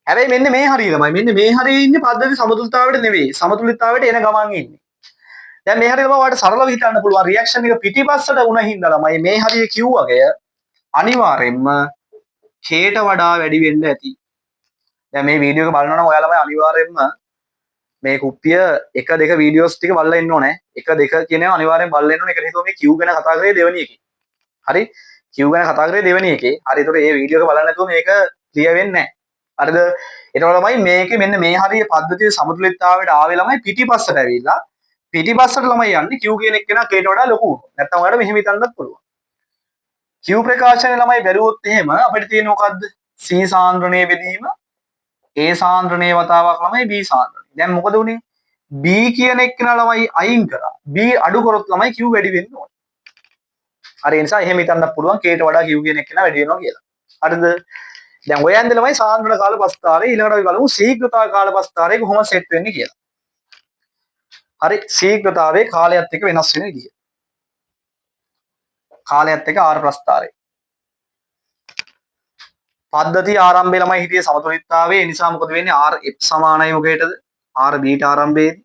හැබැයි මෙන්න මේ හරිය ළමයි මෙන්න මේ හරියේ ඉන්නේ පද්ධති සමතුලිතතාවයට නෙවෙයි. සමතුලිතතාවයට එන ගමන් ඉන්නේ. දැන් මේ හරිය ළමයි ඔයාලට සරලව හිතන්න පුළුවන් රියැක්ෂන් එක පිටිපස්සට වුණ හින්දා ළමයි මේ හරිය Q වගය අනිවාර්යෙන්ම K ට වඩා වැඩි වෙන්න ඇති. දැන් මේ වීඩියෝ එක බලනවා නම් ඔයාලම අනිවාර්යෙන්ම මේ කුප්පිය 1 2 වීඩියෝස් ටික බලලා ඉන්න ඕනේ. 1 2 කියන ඒවා අනිවාර්යෙන් බලලා ඉන්න ඕනේ. ඒකට හේතුව මේ Q ගැන කතා කරේ දෙවෙනි එකේ. හරි? Q ගැන කතා කරේ දෙවෙනි එකේ. හරි. ඒතකොට මේ වීඩියෝ එක බලන්න නැතුව මේක ක්ලියර් වෙන්නේ නැහැ. හරිද? එතකොට ළමයි මේකේ මෙන්න මේ හරිය පද්ධතියේ සමතුලිතතාවයට ආවේ ළමයි පිටිපස්සට ඇවිල්ලා පිටිපස්සට ළමයි යන්නේ Q කියන එක්කෙනා K ට වඩා ලොකු වුණා. නැත්නම් ඔයාලට මෙහෙම හිතන්නත් පුළුවන්. Q ප්‍රකාශනයේ ළමයි බැලුවොත් එහෙම අපිට තියෙන්නේ මොකද්ද? C සාන්ද්‍රණයේ බෙදීම A සාන්ද්‍රණයේ වතාවක් ළමයි B සාන්ද්‍රණය. දැන් මොකද උනේ? B කියන එක්කෙනා ළමයි අයින් කරා. B අඩු කරොත් ළමයි Q වැඩි වෙන්න ඕනේ. හරි ඒ නිසා එහෙම හිතන්නත් පුළුවන් K ට වඩා Q කියන එක්කෙනා වැඩි වෙනවා කියලා. හරිද? දැන් ඔය ඇන්ද ළමයි සාන්ද්‍රණ කාල ප්‍රස්ථාරය ඊළඟට අපි බලමු ශීඝ්‍රතා කාල ප්‍රස්ථාරය කොහොම සෙට් වෙන්නේ කියලා. හරි ශීඝ්‍රතාවයේ කාලයත් එක්ක වෙනස් වෙන විදිය. කාලයත් එක්ක ආර ප්‍රස්ථාරය. පද්ධතිය ආරම්භයේ ළමයි හිටියේ සමතුලිතතාවයේ. ඒ නිසා මොකද වෙන්නේ? RF සමානයි මොකේටද? R බීට ආරම්භයේදී.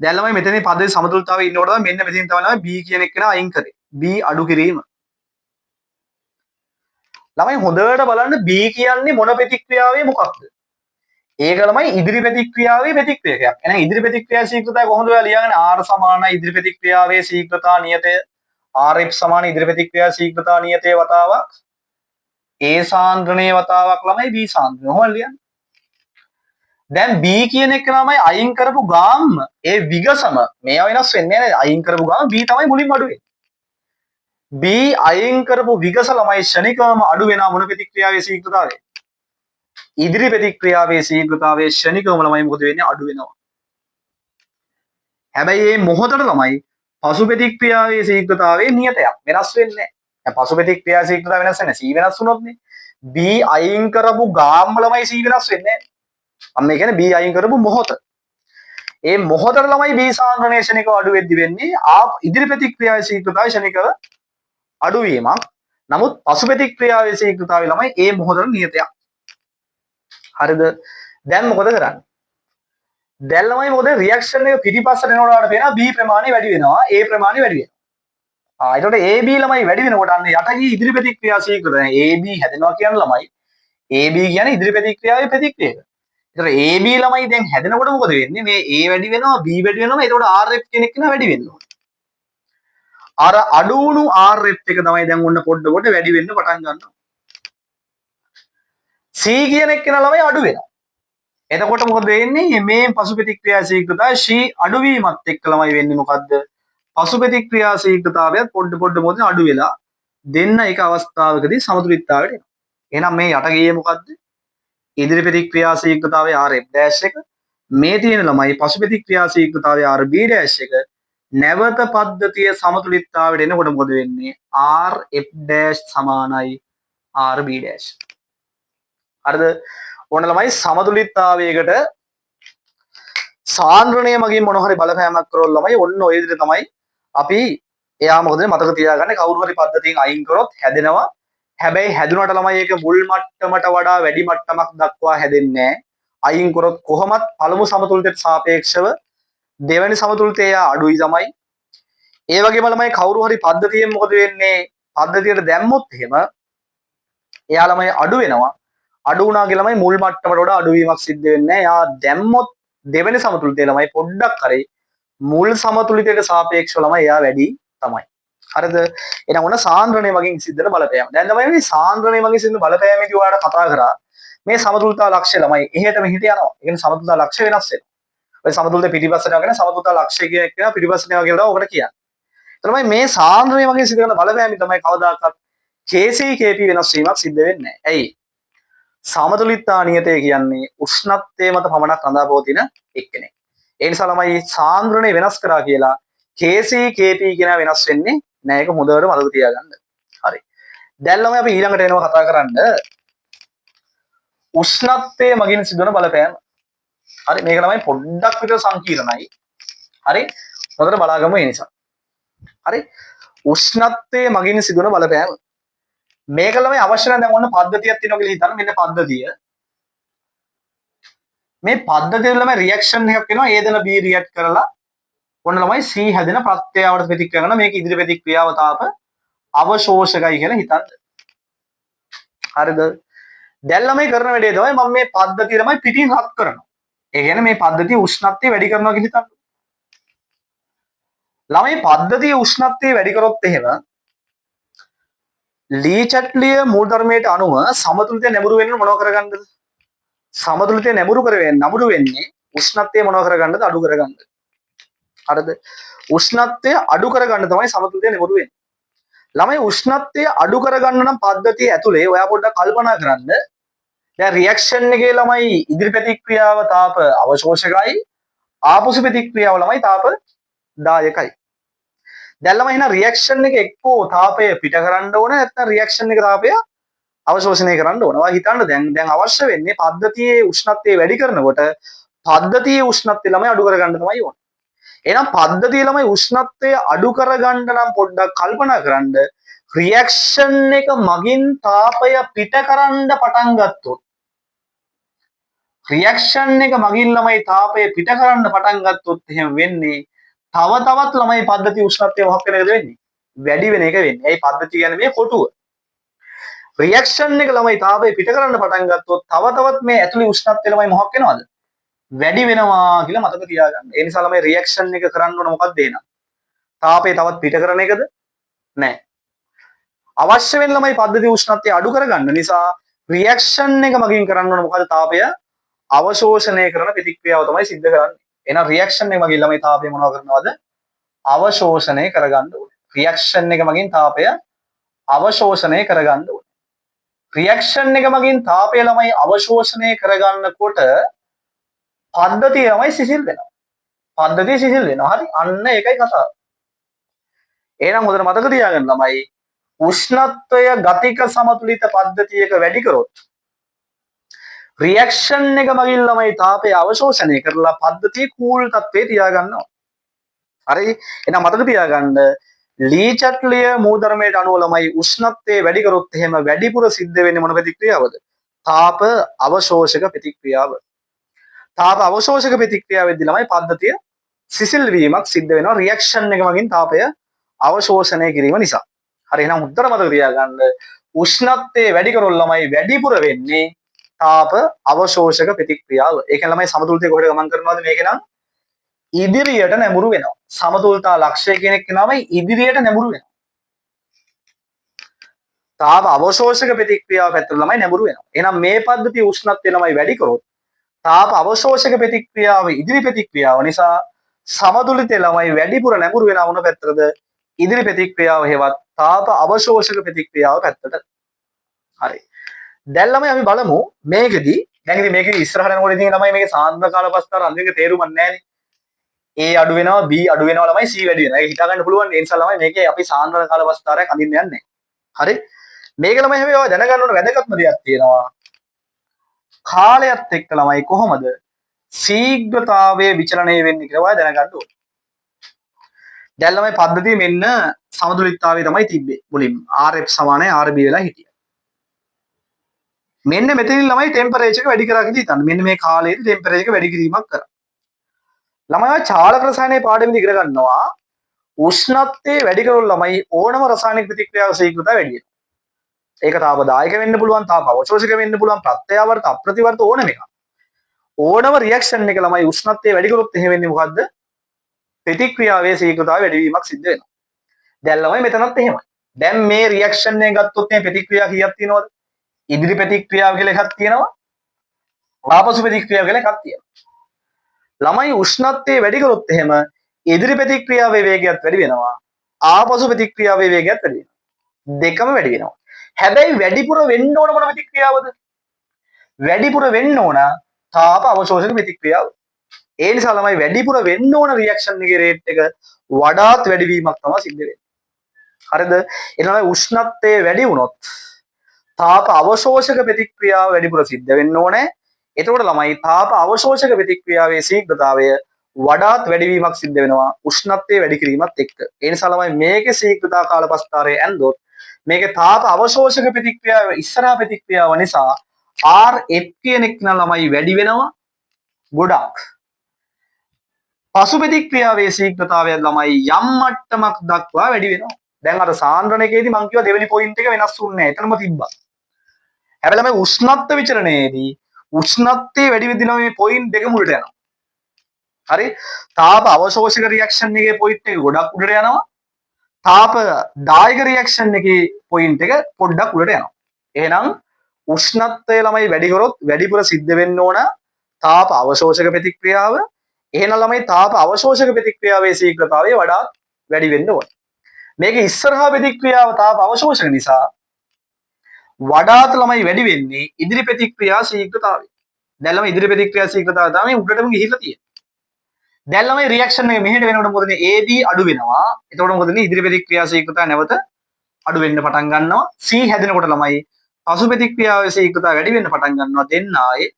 දැන් ළමයි මෙතනදී පද්ධතිය සමතුලිතතාවයේ ඉන්නකොට තමයි මෙන්න මෙතනින් තමයි ළමයි B කියන එක්කෙනා අයින් කරේ. B අඩු කිරීම. ළමයි හොඳට බලන්න B කියන්නේ මොන ප්‍රතික්‍රියාවේ මොකක්ද? ඒක ළමයි ඉදිරි ප්‍රතික්‍රියාවේ ප්‍රතික්‍රියකයක්. එහෙනම් ඉදිරි ප්‍රතික්‍රියා ශීඝ්‍රතාවය කොහොමද ඔයාලා ලියන්නේ? R සමානයි ඉදිරි ප්‍රතික්‍රියාවේ ශීඝ්‍රතා නියතය. RF සමාන ඉදිරි ප්‍රතික්‍රියා ශීඝ්‍රතා නියතයේ වතාවක් A සාන්ද්‍රණයේ වතාවක් ළමයි B සාන්ද්‍රණය. කොහොමද ලියන්නේ? දැන් B කියන එක ළමයි අයින් කරපු ගාම්ම ඒ විගසම මේවා වෙනස් වෙන්නේ නැහැ. අයින් කරපු ගාම B තමයි මුලින්ම අඩු වෙන්නේ. B අයින් කරපු විගස ළමයි ෂණිකවම අඩු වෙනා මොන ප්‍රතික්‍රියාවේ ශීඝ්‍රතාවය? ඉදිරි ප්‍රතික්‍රියාවේ ශීඝ්‍රතාවයේ ෂණිකවම ළමයි මොකද වෙන්නේ? අඩු වෙනවා. හැබැයි මේ මොහොතට ළමයි පසු ප්‍රතික්‍රියාවේ ශීඝ්‍රතාවයේ නියතයක් වෙනස් වෙන්නේ නැහැ. පසු ප්‍රතික්‍රියා ශීඝ්‍රතාව වෙනස් වෙන්නේ C වෙනස් වුණොත්නේ. B අයින් කරපු ගාම්ම ළමයි C වෙනස් වෙන්නේ නැහැ. අන්න ඒ කියන්නේ B අයින් කරපු මොහොත. ඒ මොහොතට ළමයි B සාන්ද්‍රණයේ ෂණිකව අඩු වෙද්දි වෙන්නේ ඉදිරි ප්‍රතික්‍රියාවේ ශීඝ්‍රතාවය ෂණිකව අඩු වීමක්. නමුත් පසු ප්‍රතික්‍රියාවේ ශීඝ්‍රතාවය ළමයි ඒ මොහොතට නියතයක්. හරිද? දැන් මොකද කරන්නේ? දැන් ළමයි මොකද රියැක්ෂන් එක පිටිපස්සට එනකොට පේනවා B ප්‍රමාණය වැඩි වෙනවා A ප්‍රමාණය වැඩි වෙනවා. එතකොට AB ළමයි වැඩි වෙනකොට අන්න යට ගිය ඉදිරි ප්‍රතික්‍රියා ශීඝ්‍රතාවය AB හැදෙනවා කියන ළමයි AB කියන්නේ ඉදිරි ප්‍රතික්‍රියාවේ ප්‍රතික්‍රියක. ඒතර AB ළමයි දැන් හැදෙනකොට මොකද වෙන්නේ? මේ A වැඩි වෙනවා B වැඩි වෙනවා. ඒතකොට RF කෙනෙක් නා වැඩි වෙන්න ඕනේ. අර අඩු වුණු RF එක තමයි දැන් ඔන්න පොඩ වැඩි වෙන්න පටන් ගන්නවා. C කියන එක්කෙනා ළමයි අඩු වෙනවා. එතකොට මොකද වෙන්නේ? මේ පසු ප්‍රතික්‍රියා ශීඝ්‍රතාවය C අඩුවීමත් එක්ක ළමයි වෙන්නේ මොකද්ද? පසු ප්‍රතික්‍රියා ශීඝ්‍රතාවයත් පොඩ මොකද අඩු වෙලා දෙන්න එක අවස්ථාවකදී සමතුලිතතාවයට එනවා. එහෙනම් මේ යට ගියේ මොකද්ද? ඉදිරි ප්‍රතික්‍රියා ශීඝ්‍රතාවයේ RF' එක මේ තියෙන ළමයි පසු ප්‍රතික්‍රියා ශීඝ්‍රතාවයේ RB' එක නැවත පද්ධතිය සමතුලිතතාවයට එනකොට මොකද වෙන්නේ? RF' සමානයි RB'. හරිද? ඕන ළමයි සමතුලිතතාවයකට සාන්ද්‍රණය මගින් මොන හරි බලපෑමක් කරොත් ළමයි ඔන්න ඔය විදිහට තමයි අපි එයා මොකද මතක තියාගන්න කවුරු හරි පද්ධතියෙන් අයින් කරොත් හැදෙනවා. හැබැයි හැදුනට ළමයි ඒක මුල් මට්ටමට වඩා වැඩි මට්ටමක් දක්වා හැදෙන්නේ නැහැ. අයින් කරොත් කොහොමත් පළමු සමතුලිතයට සාපේක්ෂව දෙවෙනි සමතුලිතය අඩුයි තමයි. ඒ වගේම ළමයි කවුරු හරි පද්ධතියෙන් මොකද වෙන්නේ? පද්ධතියට දැම්මොත් එහෙම එයා ළමයි අඩු වෙනවා. අඩු වුණාගේ ළමයි මුල් මට්ටමට වඩා අඩුවීමක් සිද්ධ වෙන්නේ නැහැ. එයා දැම්මොත් දෙවෙනි සමතුලිතය ළමයි පොඩ්ඩක් කරේ මුල් සමතුලිතයට සාපේක්ෂව ළමයි එයා වැඩි තමයි. හරිද? එහෙනම් ඔන්න සාන්ද්‍රණය මගින් සිද්ධ වෙන බලපෑම. දැන් ළමයි මේ සාන්ද්‍රණය මගින් සිද්ධ වෙන බලපෑමේදී ඔයාලට කතා කරා මේ සමතුලිතතා ලක්ෂ්‍ය ළමයි එහෙට මෙහෙට යනවා. ඒ කියන්නේ සමතුලිතතා ලක්ෂ්‍ය වෙනස් වෙනවා. ඔය සමතුලිත පිටිපස්සට යනගෙන සමතුලිත ලක්ෂ්‍ය කියන එක පිටිපස්සට යනවා කියලා තමයි ඔකට කියන්නේ. එතනමයි මේ සාන්ද්‍රණය වගේ සිදු කරන බලපෑමෙන් තමයි කවදාකවත් KCKP වෙනස් වීමක් සිද්ධ වෙන්නේ නැහැ. ඇයි? සමතුලිතතා නියතය කියන්නේ උෂ්ණත්වයේ මත පමණක් රඳා පවතින එක්කෙනෙක්. ඒ නිසා ළමයි සාන්ද්‍රණය වෙනස් කරා කියලා KCKP කියන වෙනස් වෙන්නේ නැහැ. ඒක හොඳට මතක තියාගන්න. හරි. දැන් ළමයි අපි ඊළඟට එනවා කතා කරන්න උෂ්ණත්වයේ මගින් සිදුවන බලපෑම. හරි මේක ළමයි පොඩ්ඩක් විතර සංකීර්ණයි. හරි හොඳට බලාගමු ඒ නිසා. හරි උෂ්ණත්වයේ මගින් සිදුවන බලපෑම. මේක ළමයි අවශ්‍ය නැහැ දැන් ඔන්න පද්ධතියක් තියෙනවා කියලා හිතන්න මෙන්න පද්ධතිය. මේ පද්ධතිය ළමයි රියැක්ෂන් එකක් වෙනවා A දෙන B රියැක්ට් කරලා ඔන්න ළමයි C හැදෙන ප්‍රත්‍යයවට ප්‍රතික්‍රියා කරන මේක ඉදිරි ප්‍රතික්‍රියාව තාප අවශෝෂකයි කියලා හිතන්න. හරිද? දැන් ළමයි කරන වැඩේ තමයි මම මේ පද්ධතිය ළමයි පිටින් රත් කරනවා. ඒ කියන්නේ මේ පද්ධතිය උෂ්ණත්වය වැඩි කරනවා කියලා හිතන්න. ළමයි පද්ධතිය උෂ්ණත්වය වැඩි කරොත් එහෙම ලී චැට්ලිය මූල ධර්මයට අනුව සමතුලිතය නැඹුරු වෙන්න මොනව කරගන්නද? සමතුලිතය නැඹුරු වෙන්නේ උෂ්ණත්වය මොනව කරගන්නද? අඩු කරගන්නද? හරිද? උෂ්ණත්වය අඩු කරගන්න තමයි සමතුලිතය නැඹුරු වෙන්නේ. ළමයි උෂ්ණත්වය අඩු කරගන්න නම් පද්ධතිය ඇතුලේ ඔයා පොඩ්ඩක් කල්පනා කරන්න. දැන් රියැක්ෂන් එකේ ළමයි ඉදිරි ප්‍රතික්‍රියාව තාප අවශෝෂකයි ආපසු ප්‍රතික්‍රියාව ළමයි තාප දායකයි. දැන් ළමයි එහෙනම් රියැක්ෂන් එක එක්කෝ තාපය පිට කරන්න ඕන නැත්නම් රියැක්ෂන් එක තාපය අවශෝෂණය කරන්න ඕන. ඔයා හිතන්න දැන් අවශ්‍ය වෙන්නේ පද්ධතියේ උෂ්ණත්වය වැඩි කරනකොට පද්ධතියේ උෂ්ණත්වය ළමයි අඩු කරගන්න තමයි ඕනේ. එහෙනම් පද්ධතිය ළමයි උෂ්ණත්වය අඩු කරගන්න නම් පොඩ්ඩක් කල්පනා කරන්න රියැක්ෂන් එක මගින් තාපය පිට කරන්න පටන් ගත්තොත් රියැක්ෂන් එක මගින් ළමයි තාපය පිට කරන්න පටන් ගත්තොත් එහෙම වෙන්නේ තව තවත් ළමයි පද්ධතිය උෂ්ණත්වය මොකක් වෙන එකද වෙන්නේ? වැඩි වෙන එක වෙන්නේ. ඒ පද්ධතිය කියන්නේ මේ කොටුව. රියැක්ෂන් එක ළමයි තාපය පිට කරන්න පටන් ගත්තොත් තව තවත් මේ ඇතුලේ උෂ්ණත්වය ළමයි මොකක් වෙනවද? වැඩි වෙනවා කියලා මතක තියාගන්න. ඒ නිසා ළමයි රියැක්ෂන් එක කරන්න ඕන මොකක්ද එහෙනම්? තාපය තවත් පිට කරන එකද? නැහැ. අවශ්‍ය වෙන ළමයි පද්ධති උෂ්ණත්වය අඩු කරගන්න නිසා රියැක්ෂන් එක මගින් කරන්න ඕන මොකද? තාපය අවශෝෂණය කරන ප්‍රතික්‍රියාව තමයි සිද්ධ කරන්නේ. එහෙනම් රියැක්ෂන් එක මගින් ළමයි තාපය මොනව කරනවද? අවශෝෂණය කරගන්න ඕනේ. රියැක්ෂන් එක මගින් තාපය අවශෝෂණය කරගන්න ඕනේ. රියැක්ෂන් එක මගින් තාපය ළමයි අවශෝෂණය කරගන්නකොට පද්ධතිය ළමයි සිසිල් වෙනවා. පද්ධතිය සිසිල් වෙනවා. හරි. අන්න ඒකයි කතාව. එහෙනම් හොඳට මතක තියාගන්න ළමයි උෂ්ණත්වය ගතික සමතුලිත පද්ධතියක වැඩි කරොත් රියැක්ෂන් එක මගින් ළමයි තාපය අවශෝෂණය කරලා පද්ධතිය කූල් තත්ත්වයේ තියාගන්නවා. හරි. එහෙනම් මතක තියාගන්න ලී චැට්ලිය මූලධර්මයට අනුව ළමයි උෂ්ණත්වය වැඩි කරොත් එහෙම වැඩිපුර සිද්ධ වෙන්නේ මොන ප්‍රතික්‍රියාවද? තාප අවශෝෂක ප්‍රතික්‍රියාව. තාප අවශෝෂක ප්‍රතික්‍රියාවෙද්දී ළමයි පද්ධතිය සිසිල් වීමක් සිද්ධ වෙනවා රියැක්ෂන් එක මගින් තාපය අවශෝෂණය කිරීම නිසා. හරි එහෙනම් උත්තර මතක තියාගන්න උෂ්ණත්වය වැඩි කරොත් ළමයි වැඩිපුර වෙන්නේ තාප අවශෝෂක ප්‍රතික්‍රියාව. ඒ කියන්නේ ළමයි සමතුලිතය කොහෙද ගමන් කරනවද මේකේ නම් ඉදිරියට නැඹුරු වෙනවා. සමතුලිතතා ලක්ෂ්‍ය කියන එක ළමයි ඉදිරියට නැඹුරු වෙනවා. තාප අවශෝෂක ප්‍රතික්‍රියාව පැත්තට ළමයි නැඹුරු වෙනවා. එහෙනම් මේ පද්ධතිය උෂ්ණත්වය ළමයි වැඩි කරොත් තාප අවශෝෂක ප්‍රතික්‍රියාව ඉදිරි ප්‍රතික්‍රියාව නිසා සමතුලිතය ළමයි වැඩිපුර නැඹුරු වෙන වුණ පැත්තටද ඉදිරි ප්‍රතික්‍රියාව හේවත් තාප අවශෝෂක ප්‍රතික්‍රියාව පැත්තට. හරි. දැන් ළමයි අපි බලමු මේකෙදි දැන් ඉතින් මේකේ ඉස්සරහට යනකොට ඉතින් ළමයි මේකේ සාන්ද්‍ර කාලපස්කාර අන්තිමක තේරුමක් නැහැනේ. A අඩු වෙනවා B අඩු වෙනවා ළමයි C වැඩි වෙනවා. ඒක හිතා ගන්න පුළුවන්. ඒ නිසා ළමයි මේකේ අපි සාන්ද්‍ර කාලපස්කාරයක් අඳින්න යන්නේ නැහැ. හරි. මේක ළමයි හැබැයි ඔය දැනගන්න ඕන වැදගත්ම දෙයක් තියෙනවා. කාලයත් එක්ක ළමයි කොහොමද ශීඝ්‍රතාවයේ විචලනය වෙන්නේ කියලා ඔයා දැනගන්න ඕනේ. දැන් ළමයි පද්ධතිය මෙන්න සමතුලිතතාවය තමයි තිබ්බේ. මුලින්ම RF සමානයි RB වෙලා හිටියා. මෙන්න මෙතනින් ළමයි ටෙම්පරේචර් එක වැඩි කරා කියලා හිතන්න. මෙන්න මේ කාලයේදී ටෙම්පරේචර් එක වැඩි කිරීමක් කරා. ළමයි ඔය චාලක රසායනයේ පාඩමේදී ඉගෙන ගන්නවා උෂ්ණත්වය වැඩි කරොත් ළමයි ඕනම රසායනික ප්‍රතික්‍රියාවක ශීඝ්‍රතාවය වැඩි වෙනවා. ඒක තාපදායක වෙන්න පුළුවන්, තාප අවශෝෂක වෙන්න පුළුවන්, ප්‍රත්‍යයවර්ත අප්‍රතිවර්ත ඕනම එකක්. ඕනම රියැක්ෂන් එක ළමයි උෂ්ණත්වය වැඩි කරොත් එහෙම වෙන්නේ මොකද්ද? ප්‍රතික්‍රියාවේ ශීඝ්‍රතාවය වැඩි වීමක් සිද්ධ වෙනවා. දැන් ළමයි මෙතනත් එහෙමයි. දැන් මේ රියැක්ෂන් එක ගත්තොත් මේ ප්‍රතික්‍රියා කීයක් තියෙනවද? ඉදිරි ප්‍රතික්‍රියාව කියලා එකක් තියෙනවා. ආපසු ප්‍රතික්‍රියාව කියලා එකක් තියෙනවා. ළමයි උෂ්ණත්වයේ වැඩි කරොත් එහෙම ඉදිරි ප්‍රතික්‍රියාවේ වේගයත් වැඩි වෙනවා. ආපසු ප්‍රතික්‍රියාවේ වේගයත් වැඩි වෙනවා. දෙකම වැඩි වෙනවා. හැබැයි වැඩිපුර වෙන්න ඕන මොන ප්‍රතික්‍රියාවද? වැඩිපුර වෙන්න ඕන තාප අවශෝෂක ප්‍රතික්‍රියාව. ඒ නිසා ළමයි වැඩිපුර වෙන්න ඕන රියැක්ෂන් එකේ රේට් එක වඩාත් වැඩි වීමක් තමයි සිද්ධ වෙන්නේ. හරිද? එනවා උෂ්ණත්වය වැඩි වුණොත් තාප අවශෝෂක ප්‍රතික්‍රියාව වැඩිපුර සිද්ධ වෙන්න ඕනේ. එතකොට ළමයි තාප අවශෝෂක ප්‍රතික්‍රියාවේ ශීඝ්‍රතාවය වඩාත් වැඩිවීමක් සිද්ධ වෙනවා උෂ්ණත්වයේ වැඩි කිරීමත් එක්ක. ඒ නිසා ළමයි මේකේ ශීඝ්‍රතා කාලපස්තාරය ඇන්දොත් මේකේ තාප අවශෝෂක ප්‍රතික්‍රියාව ඉස්සරහා ප්‍රතික්‍රියාව නිසා Rf කියන එක නම් ළමයි වැඩි වෙනවා ගොඩක්. පසු ප්‍රතික්‍රියාවේ ශීඝ්‍රතාවය ළමයි යම් මට්ටමක් දක්වා වැඩි වෙනවා. දැන් අර සාන්ද්‍රණයකේදී මම කිව්වා දෙවෙනි පොයින්ට් එක වෙනස් වුන්නේ නැහැ. එතනම තිබ්බා. හැබැයි ළමයි උෂ්ණත්ව විචලනයේදී උෂ්ණත්වයේ වැඩි වෙදිනවා මේ පොයින්ට් දෙක මුලට යනවා. හරි? තාප අවශෝෂක රියැක්ෂන් එකේ පොයින්ට් එක ගොඩක් උඩට යනවා. තාප දායක රියැක්ෂන් එකේ පොයින්ට් එක පොඩ්ඩක් උඩට යනවා. එහෙනම් උෂ්ණත්වය ළමයි වැඩි කරොත් වැඩිපුර සිද්ධ වෙන්න ඕන තාප අවශෝෂක ප්‍රතික්‍රියාව. එහෙනම් ළමයි තාප අවශෝෂක ප්‍රතික්‍රියාවේ ශීඝ්‍රතාවය වඩාත් වැඩි වෙන්න ඕන. මේක ඉස්සරහා ප්‍රතික්‍රියාව තාප අවශෝෂක නිසා වඩාත් ළමයි වැඩි වෙන්නේ ඉදිරි ප්‍රතික්‍රියා ශීඝ්‍රතාවය. දැන් ළමයි ඉදිරි ප්‍රතික්‍රියා ශීඝ්‍රතාවය තමයි උඩටම ගිහිල්ලා තියෙන්නේ. දැන් ළමයි රියැක්ෂන් එක මෙහෙට වෙනකොට මොකද වෙන්නේ? AB අඩු වෙනවා. එතකොට මොකද වෙන්නේ? ඉදිරි ප්‍රතික්‍රියා ශීඝ්‍රතාවය නැවත අඩු වෙන්න පටන් ගන්නවා. C හැදෙනකොට ළමයි පසු ප්‍රතික්‍රියාවේ ශීඝ්‍රතාවය වැඩි වෙන්න පටන් ගන්නවා. දෙන්න ආයේ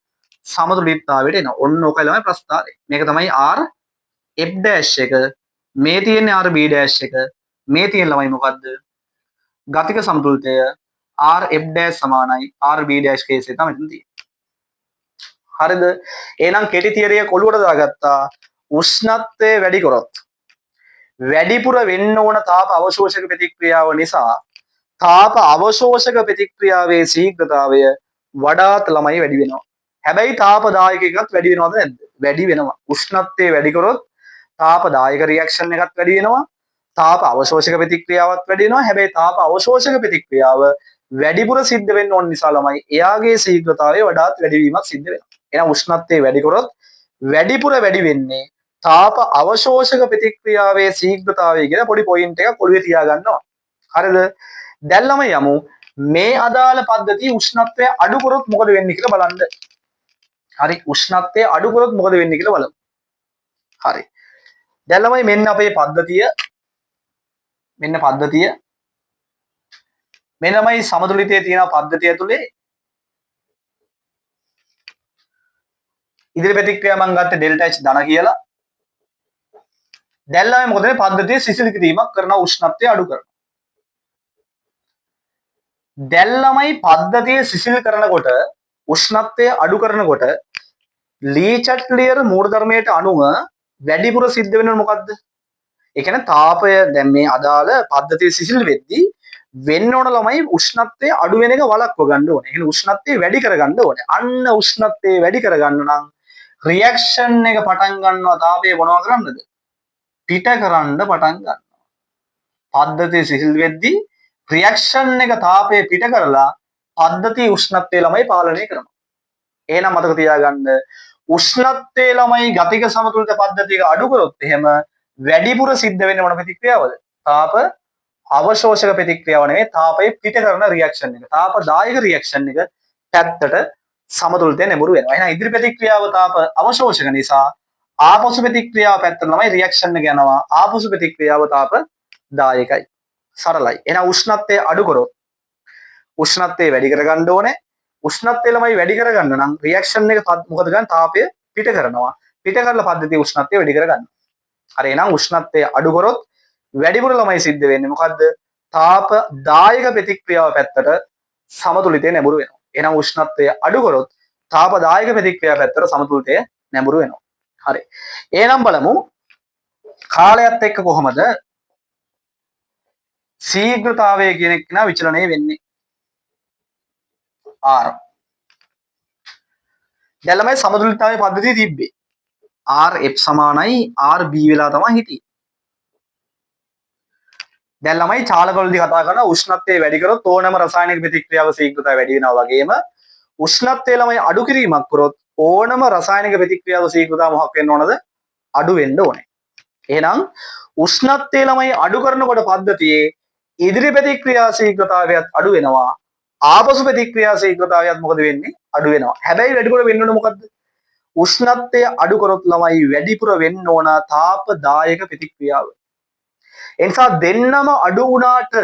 සමතුලිතතාවයට එනවා. ඔන්න ඕකයි ළමයි ප්‍රස්ථාරය. මේක තමයි R F dash එක. මේ තියෙන්නේ R B dash එක. මේ තියෙන ළමයි මොකද්ද? ගතික සමතුලිතය R F dash සමානයි R B dash කේස් එක තමයි මෙතන තියෙන්නේ. හරිද? එහෙනම් කෙටි තියරිය කොළුවට දාගත්තා. උෂ්ණත්වය වැඩි කරොත් වැඩිපුර වෙන්න ඕන තාප අවශෝෂක ප්‍රතික්‍රියාව නිසා තාප අවශෝෂක ප්‍රතික්‍රියාවේ ශීඝ්‍රතාවය වඩාත් ළමයි වැඩි වෙනවා. හැබැයි තාප දායක එකත් වැඩි වෙනවද නැද්ද? වැඩි වෙනවා. උෂ්ණත්වය වැඩි කරොත් තාප දායක රියැක්ෂන් එකත් වැඩි වෙනවා. තාප අවශෝෂක ප්‍රතික්‍රියාවත් වැඩි වෙනවා. හැබැයි තාප අවශෝෂක ප්‍රතික්‍රියාව වැඩිපුර සිද්ධ වෙන්න ඕන නිසා ළමයි එයාගේ ශීඝ්‍රතාවය වඩාත් වැඩි වීමක් සිද්ධ වෙනවා. එහෙනම් උෂ්ණත්වය වැඩි කරොත් වැඩිපුර වැඩි වෙන්නේ තාප අවශෝෂක ප්‍රතික්‍රියාවේ ශීඝ්‍රතාවය කියලා පොඩි පොයින්ට් එකක් ඔළුවේ තියාගන්නවා. හරිද? දැන් ළමයි යමු මේ අදාළ පද්ධතිය උෂ්ණත්වය අඩු කරොත් මොකද වෙන්නේ කියලා බලන්න. හරි උෂ්ණත්වය අඩු කරොත් මොකද වෙන්නේ කියලා බලමු. හරි. දැන් ළමයි මෙන්න අපේ පද්ධතිය. මෙන්න පද්ධතිය. මෙන්න ළමයි සමතුලිතයේ තියෙන පද්ධතිය ඇතුලේ ඉදිරි ප්‍රතික්‍රියාව මම ගත්තේ ඩෙල්ටා H ධන කියලා. දැන් ළමයි මොකද මේ පද්ධතිය සිසිල් කිරීමක් කරනවා උෂ්ණත්වය අඩු කරනවා. දැන් ළමයි පද්ධතිය සිසිල් කරනකොට උෂ්ණත්වය අඩු කරනකොට ලී චැට්ලියර් මූලධර්මයට අනුව වැඩිපුර සිද්ධ වෙන්නේ මොකද්ද? ඒ කියන්නේ තාපය දැන් මේ අදාළ පද්ධතිය සිසිල් වෙද්දී වෙන්න ඕන ළමයි උෂ්ණත්වය අඩු වෙන එක වළක්ව ගන්න ඕනේ. ඒ කියන්නේ උෂ්ණත්වය වැඩි කරගන්න ඕනේ. අන්න උෂ්ණත්වය වැඩි කරගන්න නම් රියැක්ෂන් එක පටන් ගන්නවා තාපය මොනවා කරන්නද? පිට කරන්න පටන් ගන්නවා. පද්ධතිය සිසිල් වෙද්දී රියැක්ෂන් එක තාපය පිට කරලා පද්ධතිය උෂ්ණත්වය ළමයි පාලනය කරනවා. එහෙනම් මතක තියාගන්න උෂ්ණත්වයේ ළමයි ගතික සමතුලිත පද්ධතියක අඩු කරොත් එහෙම වැඩිපුර සිද්ධ වෙන්නේ මොන ප්‍රතික්‍රියාවද? තාප අවශෝෂක ප්‍රතික්‍රියාව නෙවෙයි තාපය පිට කරන රියැක්ෂන් එක. තාප දායක රියැක්ෂන් එක පැත්තට සමතුලිතය නැඹුරු වෙනවා. එහෙනම් ඉදිරි ප්‍රතික්‍රියාව තාප අවශෝෂක නිසා ආපසු ප්‍රතික්‍රියාව පැත්තට ළමයි රියැක්ෂන් එක යනවා. ආපසු ප්‍රතික්‍රියාව තාප දායකයි. සරලයි. එහෙනම් උෂ්ණත්වය අඩු කරොත් උෂ්ණත්වය වැඩි කරගන්න ඕනේ. උෂ්ණත්වය ළමයි වැඩි කරගන්න නම් රියැක්ෂන් එක මොකද ගන්න තාපය පිට කරනවා. පිට කරලා පද්ධතිය උෂ්ණත්වය වැඩි කරගන්න. හරි එහෙනම් උෂ්ණත්වය අඩු කරොත් වැඩිපුර ළමයි සිද්ධ වෙන්නේ මොකද්ද? තාප දායක ප්‍රතික්‍රියාව පැත්තට සමතුලිතය නැඹුරු වෙනවා. එහෙනම් උෂ්ණත්වය අඩු කරොත් තාප දායක ප්‍රතික්‍රියාව පැත්තට සමතුලිතය නැඹුරු වෙනවා. හරි. එහෙනම් බලමු කාලයත් එක්ක කොහොමද ශීඝ්‍රතාවය කියන එක නා විචලනය වෙන්නේ. R. දැන් ළමයි සමතුලිතතාවයේ පද්ධතිය තිබ්බේ. R F සමානයි R B වෙලා තමයි හිටියේ. දැන් ළමයි චාලකවලදී කතා කරන උෂ්ණත්වය වැඩි කරොත් ඕනෑම රසායනික ප්‍රතික්‍රියාව ශීඝ්‍රතාවය වැඩි වෙනවා වගේම උෂ්ණත්වය ළමයි අඩු කිරීමක් කරොත් ඕනම රසායනික ප්‍රතික්‍රියාව ශීඝ්‍රතාව මොකක් වෙන්න ඕනද? අඩු වෙන්න ඕනේ. එහෙනම් උෂ්ණත්වය ළමයි අඩු කරනකොට පද්ධතියේ ඉදිරි ප්‍රතික්‍රියා ශීඝ්‍රතාවයත් අඩු වෙනවා. ආපසු ප්‍රතික්‍රියා ශීඝ්‍රතාවයත් මොකද වෙන්නේ? අඩු වෙනවා. හැබැයි වැඩිපුර වෙන්න ඕනේ මොකද්ද? උෂ්ණත්වය අඩු කරොත් ළමයි වැඩිපුර වෙන්න ඕන තාපදායක ප්‍රතික්‍රියාව. ඒ නිසා දෙන්නම අඩු වුණාට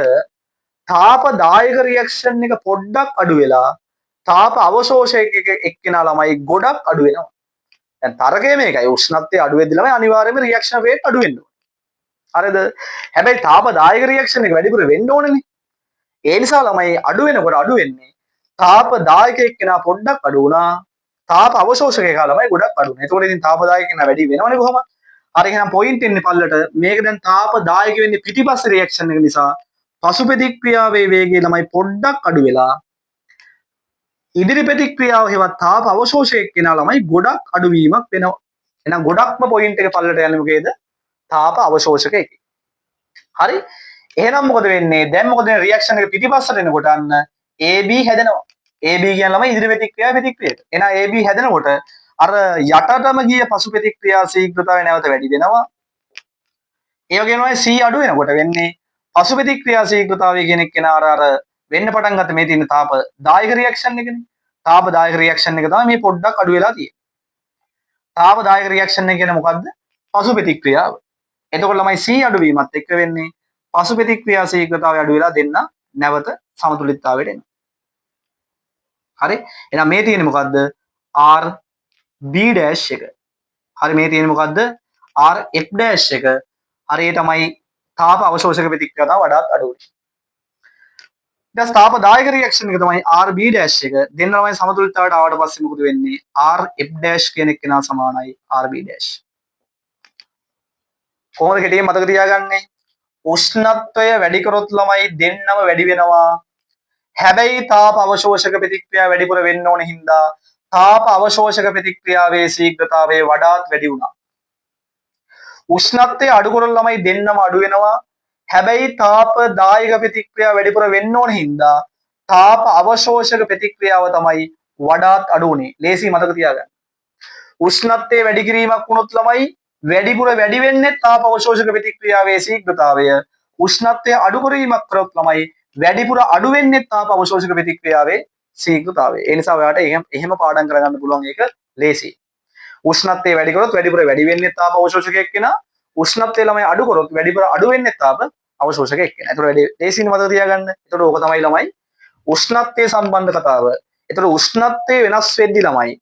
තාපදායක රියැක්ෂන් එක පොඩ්ඩක් අඩු වෙලා තාප අවශෝෂක එක්කෙනා ළමයි ගොඩක් අඩු වෙනවා. දැන් තරකය මේකයි. උෂ්ණත්වය අඩු වෙද්දි ළමයි අනිවාර්යයෙන්ම රියැක්ෂන් රේට් අඩු වෙන්න ඕනේ. හරිද? හැබැයි තාපදායක රියැක්ෂන් එක වැඩිපුර වෙන්න ඕනේනේ. ඒ නිසා ළමයි අඩු වෙනකොට අඩු වෙන්නේ තාපදායක එක්කෙනා පොඩ්ඩක් අඩු වුණා. තාප අවශෝෂක එක ළමයි ගොඩක් අඩු වෙනවා. ඒතකොට ඉතින් තාපදායක කෙනා වැඩි වෙනවනේ කොහොමද? හරි එහෙනම් පොයින්ට් එන්නේ පල්ලට. මේක දැන් තාපදායක වෙන්නේ පිටිපස්සේ රියැක්ෂන් එක නිසා පසු ප්‍රතික්‍රියාවේ වේගය ළමයි පොඩ්ඩක් අඩු වෙලා ඉදිරි ප්‍රතික්‍රියාව හෙවත් තාප අවශෝෂක කෙනා ළමයි ගොඩක් අඩුවීමක් වෙනවා. එහෙනම් ගොඩක්ම පොයින්ට් එක පල්ලට යන්නේ මොකේද? තාප අවශෝෂක එකේ. හරි? එහෙනම් මොකද වෙන්නේ? දැන් මොකද වෙන්නේ? රියැක්ෂන් එක පිටිපස්සට එනකොට අන්න AB හැදෙනවා. AB කියන ළමයි ඉදිරි ප්‍රතික්‍රියාවට. එහෙනම් AB හැදෙනකොට අර යටටම ගිය පසු ප්‍රතික්‍රියා ශීඝ්‍රතාවය නැවත වැඩි වෙනවා. ඒ වගේම තමයි C අඩු වෙනකොට වෙන්නේ පසු ප්‍රතික්‍රියා ශීඝ්‍රතාවය කියන එක අර වෙන්න පටන් ගත්ත මේ තියෙන තාප දායක රියැක්ෂන් එකනේ. තාප දායක රියැක්ෂන් එක තමයි මේ පොඩ්ඩක් අඩු වෙලා තියෙන්නේ. තාප දායක රියැක්ෂන් එක කියන්නේ මොකද්ද? පසු ප්‍රතික්‍රියාව. එතකොට ළමයි C අඩු වීමත් එක්ක වෙන්නේ පසු ප්‍රතික්‍රියා ශීඝ්‍රතාවය අඩු වෙලා දෙන්න නැවත සමතුලිතතාවයට එනවා. හරි? එහෙනම් මේ තියෙන්නේ මොකද්ද? RB dash එක. හරි මේ තියෙන්නේ මොකද්ද? RF dash එක. හරි ඒ තමයි තාප අවශෝෂක ප්‍රතික්‍රියාව වඩාත් අඩු වෙන්නේ. ඊට තාපදායක රියැක්ෂන් එක තමයි RB dash එක. දෙන්න ළමයි සමතුලිතතාවයට ආවට පස්සේ මොකද වෙන්නේ? RF dash කියන එක කෙනා සමානයි RB dash. කොහොමද කෙටියෙන් මතක තියාගන්නේ? උෂ්ණත්වය වැඩි කරොත් ළමයි දෙන්නම වැඩි වෙනවා. හැබැයි තාප අවශෝෂක ප්‍රතික්‍රියාව වැඩිපුර වෙන්න ඕන හින්දා තාප අවශෝෂක ප්‍රතික්‍රියාවේ ශීඝ්‍රතාවය වඩාත් වැඩි වුණා. උෂ්ණත්වය අඩු කරොත් ළමයි දෙන්නම අඩු වෙනවා. හැබැයි තාපදායක ප්‍රතික්‍රියාව වැඩිපුර වෙන්න ඕන හින්දා තාප අවශෝෂක ප්‍රතික්‍රියාව තමයි වඩාත් අඩු වුනේ. ලේසි මතක තියාගන්න. උෂ්ණත්වය වැඩි කිරීමක් වුණොත් ළමයි වැඩිපුර වැඩි වෙන්නේ තාප අවශෝෂක ප්‍රතික්‍රියාවේ ශීඝ්‍රතාවය. උෂ්ණත්වය අඩු කිරීමක් කරොත් ළමයි වැඩිපුර අඩු වෙන්නේ තාප අවශෝෂක ප්‍රතික්‍රියාවේ ශීඝ්‍රතාවය. ඒ නිසා ඔයාලට එහෙම පාඩම් කරගන්න පුළුවන් ඒක ලේසි. උෂ්ණත්වය වැඩි කරොත් වැඩිපුර වැඩි වෙන්නේ තාප අවශෝෂකයක් කෙනා. උෂ්ණත්වය ළමයි අඩු කරොත් වැඩිපුර අඩු වෙන්නේ තාප අවශෝෂකයක් කෙනා. ඒතකොට වැඩි ලේසියින් මතක තියාගන්න. ඒතකොට ඕක තමයි ළමයි උෂ්ණත්වයේ සම්බන්ධ කතාව. ඒතකොට උෂ්ණත්වය වෙනස් වෙද්දි ළමයි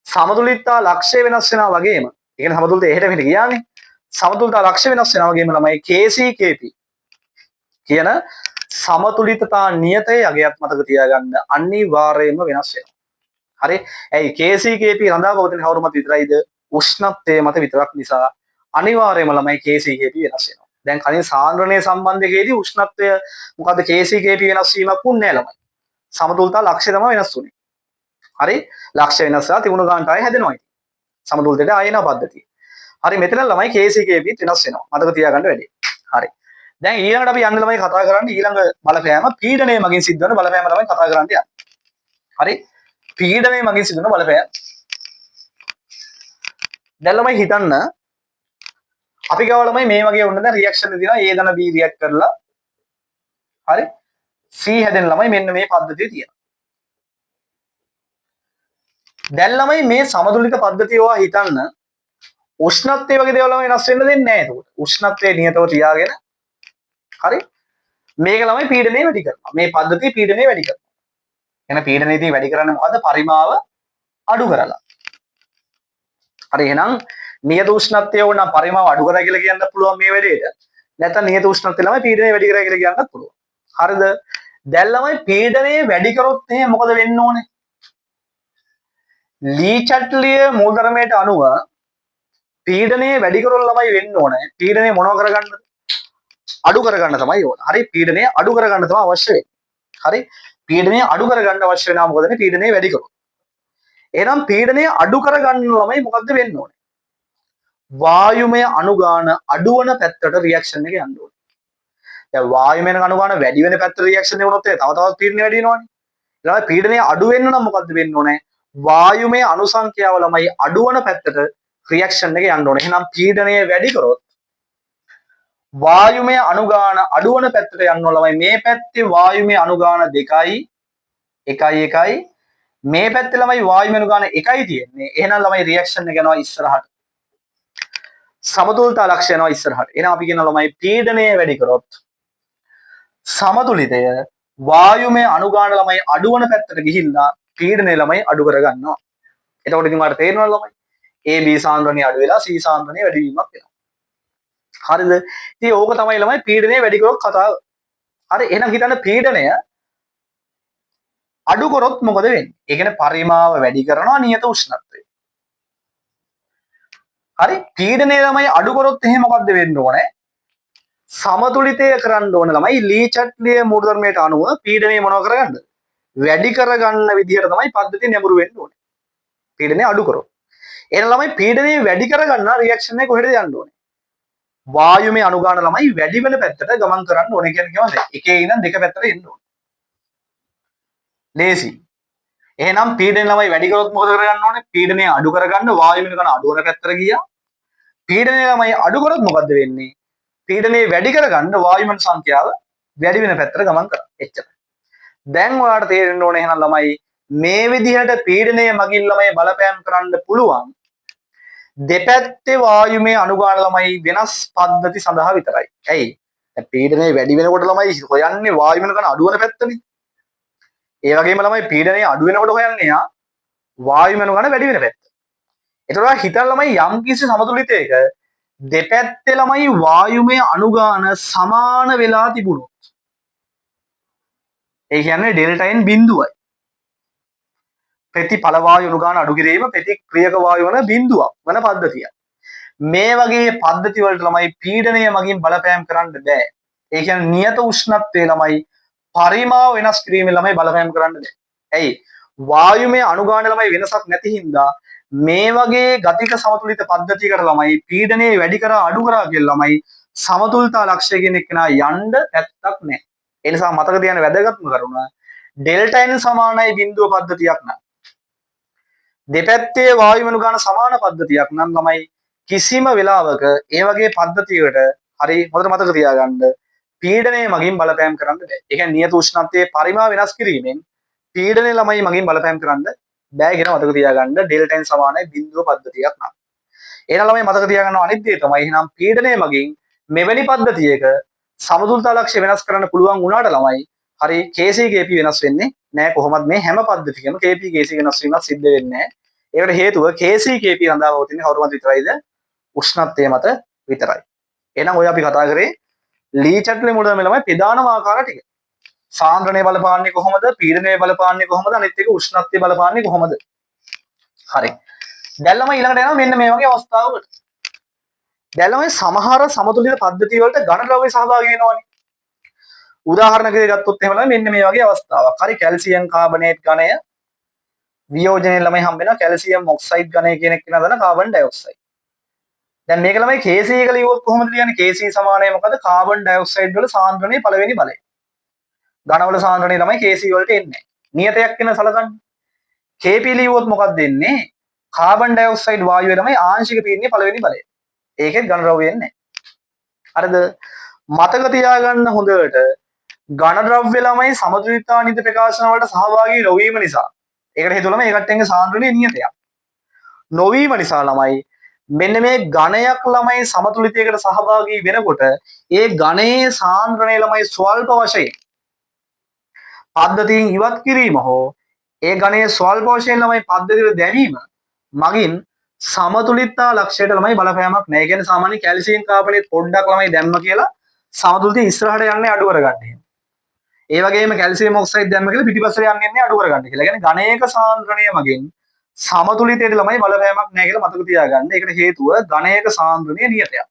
සමතුලිතතා ලක්ෂ්‍ය වෙනස් වෙනවා වගේම ඒ කියන්නේ සමතුලිතය එහෙට මෙහෙට ගියානේ. සමතුලිතතා ලක්ෂ්‍ය වෙනස් වෙනවා වගේම ළමයි KC KP කියන සමතුලිතතා නියතයේ යගයක් මතක තියාගන්න අනිවාර්යයෙන්ම වෙනස් වෙනවා. හරි? ඇයි KCKP රඳා පවතින කවුරු මත විතරයිද? උෂ්ණත්වයේ මත විතරක් නිසා අනිවාර්යයෙන්ම ළමයි KCKP වෙනස් වෙනවා. දැන් කලින් සාන්ද්‍රණයේ සම්බන්ධයේදී උෂ්ණත්වය මොකද KCKP වෙනස් වීමක් වුණේ නැහැ ළමයි. සමතුලිතතා ලක්ෂ්‍ය තමයි වෙනස් වුනේ. හරි? ලක්ෂ්‍ය වෙනස් වෙලා තිබුණු ගානට ආයෙ හැදෙනවා ඉතින්. සමතුලිතයට ආයෙ යන පද්ධතිය. හරි මෙතන ළමයි KCKP වෙනස් වෙනවා. මතක තියාගන්න වැඩි. හරි. දැන් ඊළඟට අපි යන්න ළමයි කතා කරන්නේ ඊළඟ බලපෑම පීඩනය මගින් සිද්ධ වෙන බලපෑම ළමයි කතා කරන්න යන්නේ. හරි? පීඩනය මගින් සිද්ධ වෙන බලපෑම. දැන් ළමයි හිතන්න අපි ගාව ළමයි මේ වගේ වුණ දැන් රියැක්ෂන් දෙනවා A ධන B රියැක්ට් කරලා හරි C හැදෙන ළමයි මෙන්න මේ පද්ධතිය තියෙනවා. දැන් ළමයි මේ සමතුලිත පද්ධතිය ඔයා හිතන්න උෂ්ණත්වය වගේ දේවල් ළමයි වෙනස් වෙන්න දෙන්නේ නැහැ එතකොට. උෂ්ණත්වය නියතව තියාගෙන හරි මේක ළමයි පීඩනය වැඩි කරනවා. මේ පද්ධතිය පීඩනය වැඩි කරනවා. එන පීඩනයේදී වැඩි කරන්නේ මොකද්ද? පරිමාව අඩු කරලා. හරි එහෙනම් නියත උෂ්ණත්වය වුණා පරිමාව අඩු කරා කියලා කියන්න පුළුවන් මේ වැඩේට. නැත්නම් නියත උෂ්ණත්වය ළමයි පීඩනය වැඩි කරා කියලා කියන්නත් පුළුවන්. හරිද? දැන් ළමයි පීඩනය වැඩි කරොත් එහෙනම් මොකද වෙන්න ඕනේ? ලී චට්ලිය මූලධර්මයට අනුව පීඩනය වැඩි කරොත් ළමයි වෙන්න ඕනේ. පීඩනය මොනව කරගන්නද? අඩු කරගන්න තමයි ඕන. හරි පීඩනය අඩු කරගන්න තමයි අවශ්‍ය වෙන්නේ. හරි පීඩනය අඩු කරගන්න අවශ්‍ය වෙනවා මොකද පීඩනය වැඩි කරොත්. එහෙනම් පීඩනය අඩු කරගන්න ළමයි මොකද්ද වෙන්න ඕනේ? වායුමය අණුගාන අඩු වෙන පැත්තට රියැක්ෂන් එක යන්න ඕනේ. දැන් වායුමය අණුගාන වැඩි වෙන පැත්තට රියැක්ෂන් එක වුණොත් තව තවත් පීඩනය වැඩි වෙනවනේ. ඊළඟ පීඩනය අඩු වෙන්න නම් මොකද්ද වෙන්න ඕනේ? වායුමය අණු සංඛ්‍යාව ළමයි අඩු වන පැත්තට රියැක්ෂන් එක යන්න ඕනේ. එහෙනම් පීඩනය වැඩි කරොත් වායුමය අණුගාන අඩු වන පැත්තට යන්න ඕන ළමයි. මේ පැත්තේ වායුමය අණුගාන 2යි 1යි 1යි මේ පැත්තේ ළමයි වායුමය අණුගාන 1යි තියෙන්නේ. එහෙනම් ළමයි රියැක්ෂන් එක යනවා ඉස්සරහට. සමතුලිතතා ලක්ෂය යනවා ඉස්සරහට. එහෙනම් අපි කියනවා ළමයි පීඩනය වැඩි කරොත් සමතුලිතය වායුමය අණුගාන ළමයි අඩු වන පැත්තට ගිහිල්ලා පීඩනය ළමයි අඩු කරගන්නවා. එතකොට ඉතින් ඔයාලට තේරෙනවද ළමයි? AB සාන්ද්‍රණිය අඩු වෙලා C සාන්ද්‍රණිය වැඩි වීමක් වෙනවා. හරිද? ඉතින් ඕක තමයි ළමයි පීඩනය වැඩි කරොත් කතාව. හරි එහෙනම් හිතන්න පීඩනය අඩු කරොත් මොකද වෙන්නේ? ඒ කියන්නේ පරිමාව වැඩි කරනවා නියත උෂ්ණත්වය. හරි පීඩනය ළමයි අඩු කරොත් එහෙනම් මොකද්ද වෙන්න ඕනේ? සමතුලිතය කරන්න ඕන ළමයි ලී චට්ලිය මූලධර්මයට අනුව පීඩනය මොනව කරගන්නද? වැඩි කරගන්න විදිහට තමයි පද්ධතිය නැඹුරු වෙන්න ඕනේ. පීඩනය අඩු කරොත්. එහෙනම් ළමයි පීඩනය වැඩි කරගන්න රියැක්ෂන් එක කොහෙද යන්න ඕනේ? වායුමය අණුගාන ළමයි වැඩි වෙන පැත්තට ගමන් කරන්න ඕනේ කියන්නේ කොහොමද? එකේ ඉඳන් දෙක පැත්තට එන්න ඕනේ. ලේසි. එහෙනම් පීඩනය ළමයි වැඩි කරොත් මොකද කරගන්න ඕනේ? පීඩනය අඩු කරගන්න වායුමය අණුගාන අඩු වෙන පැත්තට ගියා. පීඩනය ළමයි අඩු කරොත් මොකද්ද වෙන්නේ? පීඩනය වැඩි කරගන්න වායුමය සංඛ්‍යාව වැඩි වෙන පැත්තට ගමන් කරා. එච්චරයි. දැන් ඔයාලට තේරෙන්න ඕනේ එහෙනම් ළමයි මේ විදිහට පීඩනය මගින් ළමයි බලපෑම් කරන්න පුළුවන් දෙපැත්තේ වායුමය අණුගාන ළමයි වෙනස් පද්ධති සඳහා විතරයි. ඇයි? දැන් පීඩනය වැඩි වෙනකොට ළමයි හොයන්නේ වායුමය අණුගාන අඩු වෙන පැත්තනේ. ඒ වගේම ළමයි පීඩනය අඩු වෙනකොට හොයන්නේ වායුමය අණුගාන වැඩි වෙන පැත්ත. ඒතකොට හිතන්න ළමයි යම් කිසි සමතුලිතයක දෙපැත්තේ ළමයි වායුමය අණුගාන සමාන වෙලා තිබුණොත් ඒ කියන්නේ ඩෙල්ටා n බිඳුවයි. ප්‍රතිඵල වායු අණුගාන අඩු කිරීම ප්‍රතික්‍රියක වායු වන බිඳුවක් වන පද්ධතිය. මේ වගේ පද්ධති වලට ළමයි පීඩනය මගින් බලපෑම් කරන්න බෑ. ඒ කියන්නේ නියත උෂ්ණත්වයේ ළමයි පරිමාව වෙනස් කිරීමෙන් ළමයි බලපෑම් කරන්න බෑ. ඇයි? වායුමය අණුගාන ළමයි වෙනසක් නැති හින්දා මේ වගේ ගතික සමතුලිත පද්ධතියකට ළමයි පීඩනය වැඩි කරා අඩු කරා කියලා ළමයි සමතුලිතතා ලක්ෂය කියන එක නා යන්න පැත්තක් නැහැ. ඒ නිසා මතක තියාගන්න වැදගත්ම කරුණ ඩෙල්ටා n සමානයි බිඳුව පද්ධතියක් නම් දෙපැත්තේ වායුමය අණුගාන සමාන පද්ධතියක් නම් ළමයි කිසිම වෙලාවක ඒ වගේ පද්ධතියකට හරි හොඳට මතක තියාගන්න පීඩනය මගින් බලපෑම් කරන්න බෑ. ඒ කියන්නේ නියත උෂ්ණත්වයේ පරිමාව වෙනස් කිරීමෙන් පීඩනය ළමයි මගින් බලපෑම් කරන්න බෑ කියන මතක තියාගන්න ඩෙල්ටා n සමානයි බිඳුව පද්ධතියක් නම්. එහෙනම් ළමයි මතක තියාගන්න අනිත් දේ තමයි එහෙනම් පීඩනය මගින් මෙවැනි පද්ධතියක සමතුලිතතා ලක්ෂ්‍ය වෙනස් කරන්න පුළුවන් වුණාට ළමයි හරි KC KP වෙනස් වෙන්නේ නැහැ කොහොමද මේ හැම පද්ධතියකම KP KC වෙනස් වීමක් සිද්ධ වෙන්නේ නැහැ. ඒකට හේතුව KC KP රඳා පවතින්නේ කවුරු මත විතරයිද? උෂ්ණත්වය මත විතරයි. එහෙනම් ඔය අපි කතා කරේ ලී චට්ලි මුලම ළමයි ප්‍රධානම ආකාර ටික. සාන්ද්‍රණය බලපාන්නේ කොහොමද? පීඩනය බලපාන්නේ කොහොමද? අනිත් එක උෂ්ණත්වය බලපාන්නේ කොහොමද? හරි. දැන් ළමයි ඊළඟට යනවා මෙන්න මේ වගේ අවස්ථාවකට. දැන් ළමයි සමහර සමතුලිත පද්ධති වලට ඝන ද්‍රව්‍ය සහභාගී වෙනවනේ. උදාහරණයක් ගත්තොත් එහෙම ළමයි මෙන්න මේ වගේ අවස්ථාවක්. හරි කැල්සියම් කාබනේට් ඝනය වියෝජනයේ ළමයි හම්බ වෙනවා කැල්සියම් ඔක්සයිඩ් ඝනය කියන එක නේද කාබන් ඩයොක්සයිඩ්. දැන් මේක ළමයි KC එක ලියුවොත් කොහොමද ලියන්නේ? KC සමානයි මොකද? කාබන් ඩයොක්සයිඩ් වල සාන්ද්‍රණයේ පළවෙනි බලය. ඝනවල සාන්ද්‍රණය ළමයි KC වලට එන්නේ. නියතයක් වෙන සලකන්න. KP ලියුවොත් මොකක්ද එන්නේ? කාබන් ඩයොක්සයිඩ් වායුවේ ළමයි ආංශික පීඩනයේ පළවෙනි බලය. ඒකෙත් ඝන ද්‍රව්‍ය එන්නේ. හරිද? මතක තියාගන්න හොඳට ඝන ද්‍රව්‍ය ළමයි සමතුලිතතා නිත ප්‍රකාශන වලට සහභාගී නොවීම නිසා. ඒකට හේතුව ළමයි ඒකට එන්නේ සාන්ද්‍රණයේ නියතයක්. නොවීම නිසා ළමයි මෙන්න මේ ඝණයක් ළමයි සමතුලිතයකට සහභාගී වෙනකොට ඒ ඝණයේ සාන්ද්‍රණය ළමයි ස්වල්ප වශයෙන් පද්ධතියෙන් ඉවත් කිරීම හෝ ඒ ඝණයේ ස්වල්ප වශයෙන් ළමයි පද්ධතියට දැමීම මගින් සමතුලිතතා ලක්ෂයට ළමයි බලපෑමක් නැහැ. ඒ කියන්නේ සාමාන්‍ය කැල්සියම් කාබනේට් පොඩ්ඩක් ළමයි දැම්ම කියලා සමතුලිතය ඉස්සරහට යන්නේ අඩු කරගන්න. ඒ වගේම කැල්සියම් ඔක්සයිඩ් දැම්ම කියලා පිටිපස්සට යන්නේ අඩු කරගන්න කියලා. ඒ කියන්නේ ඝණයක සාන්ද්‍රණය මගින් සමතුලිතයට ළමයි බලපෑමක් නැහැ කියලා මතක තියාගන්න. ඒකට හේතුව ඝණයක සාන්ද්‍රණය නියතයක්.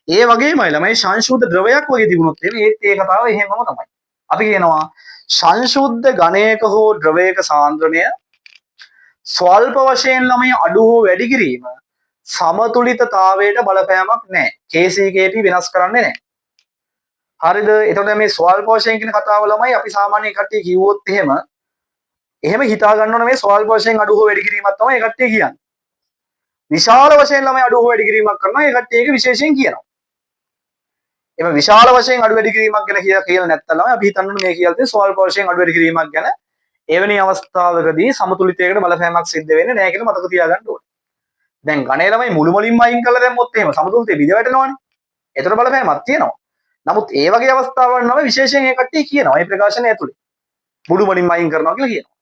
ඒ වගේමයි ළමයි සංශුද්ධ ද්‍රවයක් වගේ තිබුණොත් ඒත් ඒ කතාව එහෙමම තමයි. අපි කියනවා සංශුද්ධ ඝණයක හෝ ද්‍රවයක සාන්ද්‍රණය ස්වල්ප වශයෙන් ළමයි අඩු හෝ වැඩි කිරීම සමතුලිතතාවයට බලපෑමක් නැහැ. KCKP වෙනස් කරන්නේ නැහැ. හරිද? එතකොට මේ ස්වල්ප වශයෙන් කියන කතාව ළමයි අපි සාමාන්‍ය කට්ටිය කිව්වොත් එහෙම එහෙම හිතා ගන්න ඕන මේ ස්වල්ප වශයෙන් අඩු හෝ වැඩි කිරීමක් තමයි ඒ කට්ටිය කියන්නේ. විශාල වශයෙන් ළමයි අඩු හෝ වැඩි කිරීමක් කරනවා ඒ කට්ටිය ඒක විශේෂයෙන් කියනවා. එම විශාල වශයෙන් අඩු වැඩි කිරීමක් ගැන කියලා නැත්තම් අපි හිතන්න ඕනේ මේ කියලා තියෙන ස්වල්ප වශයෙන් අඩු වැඩි කිරීමක් ගැන එවැනි අවස්ථාවකදී සමතුලිතයකට බලපෑමක් සිද්ධ වෙන්නේ නැහැ කියලා මතක තියාගන්න ඕනේ. දැන් ගණේ ළමයි මුළු මුලින්ම අයින් කළා දැම්මොත් එහෙම සමතුලිතය බිඳ වැටෙනවනේ. ඒතර බලපෑමක් තියෙනවා. නමුත් ඒ වගේ අවස්ථාවල් නම් විශේෂයෙන් ඒ කට්ටිය කියනවා මේ ප්‍රකාශනය ඇතුලේ. මුළු මුලින්ම අයින් කරනවා කියලා කියනවා.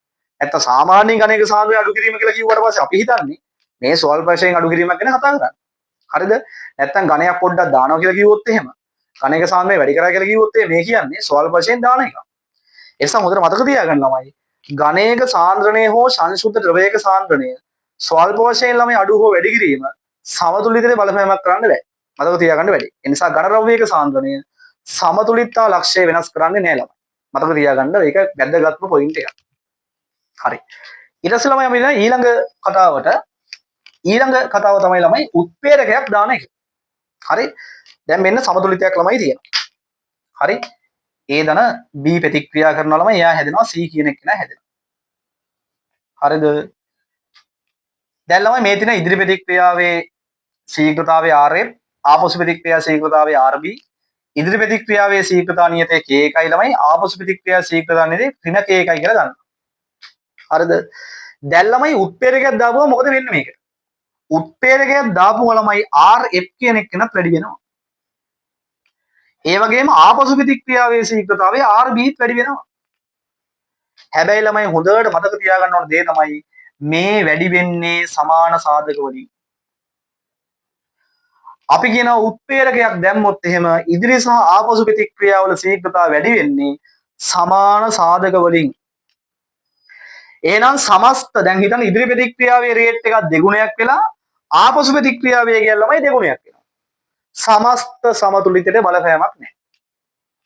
නැත්නම් සාමාන්‍යයෙන් ගණේක සාන්ද්‍රය අඩු කිරීම කියලා කිව්වට පස්සේ අපි හිතන්නේ මේ ස්වල්ප වශයෙන් අඩු කිරීමක් ගැන කතා කරන්නේ. හරිද? නැත්නම් ගණයක් පොඩ්ඩක් දානවා කියලා කිව්වොත් එහෙම ගණේක සාන්ද්‍රය වැඩි කරා කියලා කිව්වොත් මේ කියන්නේ ස්වල්ප වශයෙන් දාන එක. ඒ නිසා හොඳට මතක තියාගන්න ළමයි. ගණේක සාන්ද්‍රණය හෝ සංසුද්ධ ද්‍රවයක සාන්ද්‍රණය ස්වල්ප වශයෙන් ළමයි අඩු හෝ වැඩි කිරීම සමතුලිතේ බලපෑමක් කරන්න බෑ. මතක තියාගන්න වැඩි. ඒ නිසා ඝන ද්‍රව්‍යයක සාන්ද්‍රණය සමතුලිතතා ලක්ෂ්‍යය වෙනස් කරන්නේ නෑ ළමයි. මතක තියාගන්න ඒක වැදගත්ම පොයින්ට් එකක්. හරි. ඊට පස්සේ ළමයි අපි ඊළඟ කතාව තමයි ළමයි උත්ප්‍රේරකයක් දාන එක. හරි. දැන් මෙන්න සමතුලිතයක් ළමයි තියෙනවා. හරි. A ධන B ප්‍රතික්‍රියා කරනවා ළමයි එයා හැදෙනවා C කියන එක කෙනා හැදෙනවා. හරිද? දැන් ළමයි මේ තියෙන ඉදිරි ප්‍රතික්‍රියාවේ ශීඝ්‍රතාවය Rf ආපසු ප්‍රතික්‍රියා ශීඝ්‍රතාවය Rb ඉදිරි ප්‍රතික්‍රියාවේ ශීඝ්‍රතා නියතය k1යි ළමයි ආපසු ප්‍රතික්‍රියා ශීඝ්‍රතා නියතය ඍණ k1යි කියලා ගන්නවා. හරිද? දැන් ළමයි උත්ප්‍රේරකයක් දාපුවා මොකද වෙන්නේ මේකට? උත්ප්‍රේරකයක් දාපුවා ළමයි Rf කියන එක කෙනත් වැඩි වෙනවා. ඒ වගේම ආපසු ප්‍රතික්‍රියාවේ ශීඝ්‍රතාවය Rbත් වැඩි වෙනවා. හැබැයි ළමයි හොඳට මතක තියාගන්න ඕන දේ තමයි මේ වැඩි වෙන්නේ සමාන සාධක වලින්. අපි කියන උත්ප්‍රේරකයක් දැම්මොත් එහෙම ඉදිරි සහ ආපසු ප්‍රතික්‍රියාවල ශීඝ්‍රතාව වැඩි වෙන්නේ සමාන සාධක වලින්. එහෙනම් සමස්ත දැන් හිතන්න ඉදිරි ප්‍රතික්‍රියාවේ රේට් එකක් දෙගුණයක් වෙලා ආපසු ප්‍රතික්‍රියාවේ වේගය ළමයි දෙගුණයක් වෙනවා. සමස්ත සමතුලිතයට බලපෑමක් නැහැ.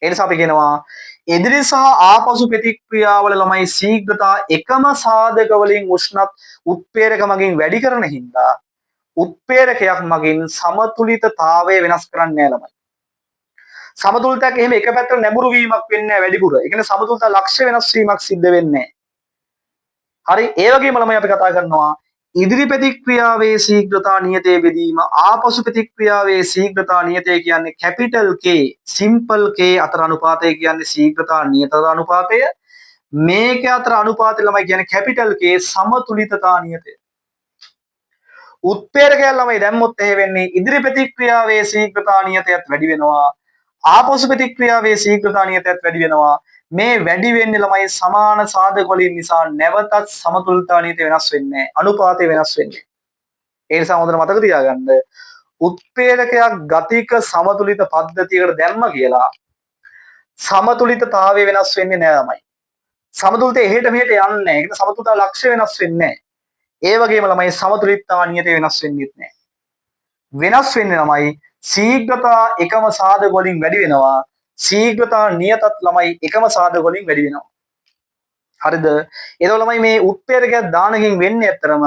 ඒ නිසා අපි කියනවා ඉදිරි සහ ආපසු ප්‍රතික්‍රියාවල ළමයි ශීඝ්‍රතා එකම සාධක වලින් උෂ්ණත් උත්ප්‍රේරක මගින් වැඩි කරන හින්දා උත්ප්‍රේරකයක් මගින් සමතුලිතතාවය වෙනස් කරන්නේ නැහැ ළමයි. සමතුලිතයක් එහෙම එක පැත්තට නැඹුරු වීමක් වෙන්නේ නැහැ වැඩිපුර. ඒ කියන්නේ සමතුලිතතා ලක්ෂ්‍ය වෙනස් වීමක් සිද්ධ වෙන්නේ නැහැ. හරි ඒ වගේම ළමයි අපි කතා කරනවා ඉදිරි ප්‍රතික්‍රියාවේ ශීඝ්‍රතා නියතයේ බෙදීම ආපසු ප්‍රතික්‍රියාවේ ශීඝ්‍රතා නියතය කියන්නේ කැපිටල් K සිම්පල් K අතර අනුපාතය කියන්නේ ශීඝ්‍රතා නියත අනුපාතය මේක අතර අනුපාතය ළමයි කියන්නේ කැපිටල් K සමතුලිතතා නියතය. උත්ප්‍රේරකයන් ළමයි දැම්මොත් එහෙ වෙන්නේ ඉදිරි ප්‍රතික්‍රියාවේ ශීඝ්‍රතා නියතයත් වැඩි වෙනවා ආපසු ප්‍රතික්‍රියාවේ ශීඝ්‍රතා නියතයත් වැඩි වෙනවා. මේ වැඩි වෙන්නේ ළමයි සමාන සාධක වලින් නිසා නැවතත් සමතුලිතතා නියතය වෙනස් වෙන්නේ නැහැ. අනුපාතය වෙනස් වෙන්නේ. ඒ නිසා හොඳට මතක තියාගන්න උත්ප්‍රේරකයක් ගතික සමතුලිත පද්ධතියකට දැම්ම කියලා සමතුලිතතාවය වෙනස් වෙන්නේ නැහැ ළමයි. සමතුලිතය එහෙට මෙහෙට යන්නේ නැහැ. ඒක සමතුලිතතා ලක්ෂ්‍ය වෙනස් වෙන්නේ නැහැ. ඒ වගේම ළමයි සමතුලිතතා නියතය වෙනස් වෙන්නේත් නැහැ. වෙනස් වෙන්නේ ළමයි ශීඝ්‍රතා එකම සාධක වලින් වැඩි වෙනවා. ශීඝ්‍රතා නියතත් ළමයි එකම සාධක වලින් වැඩි වෙනවා. හරිද? ඒතකොට ළමයි මේ උත්ප්‍රේරකයක් දානකින් වෙන්නේ ඇත්තරම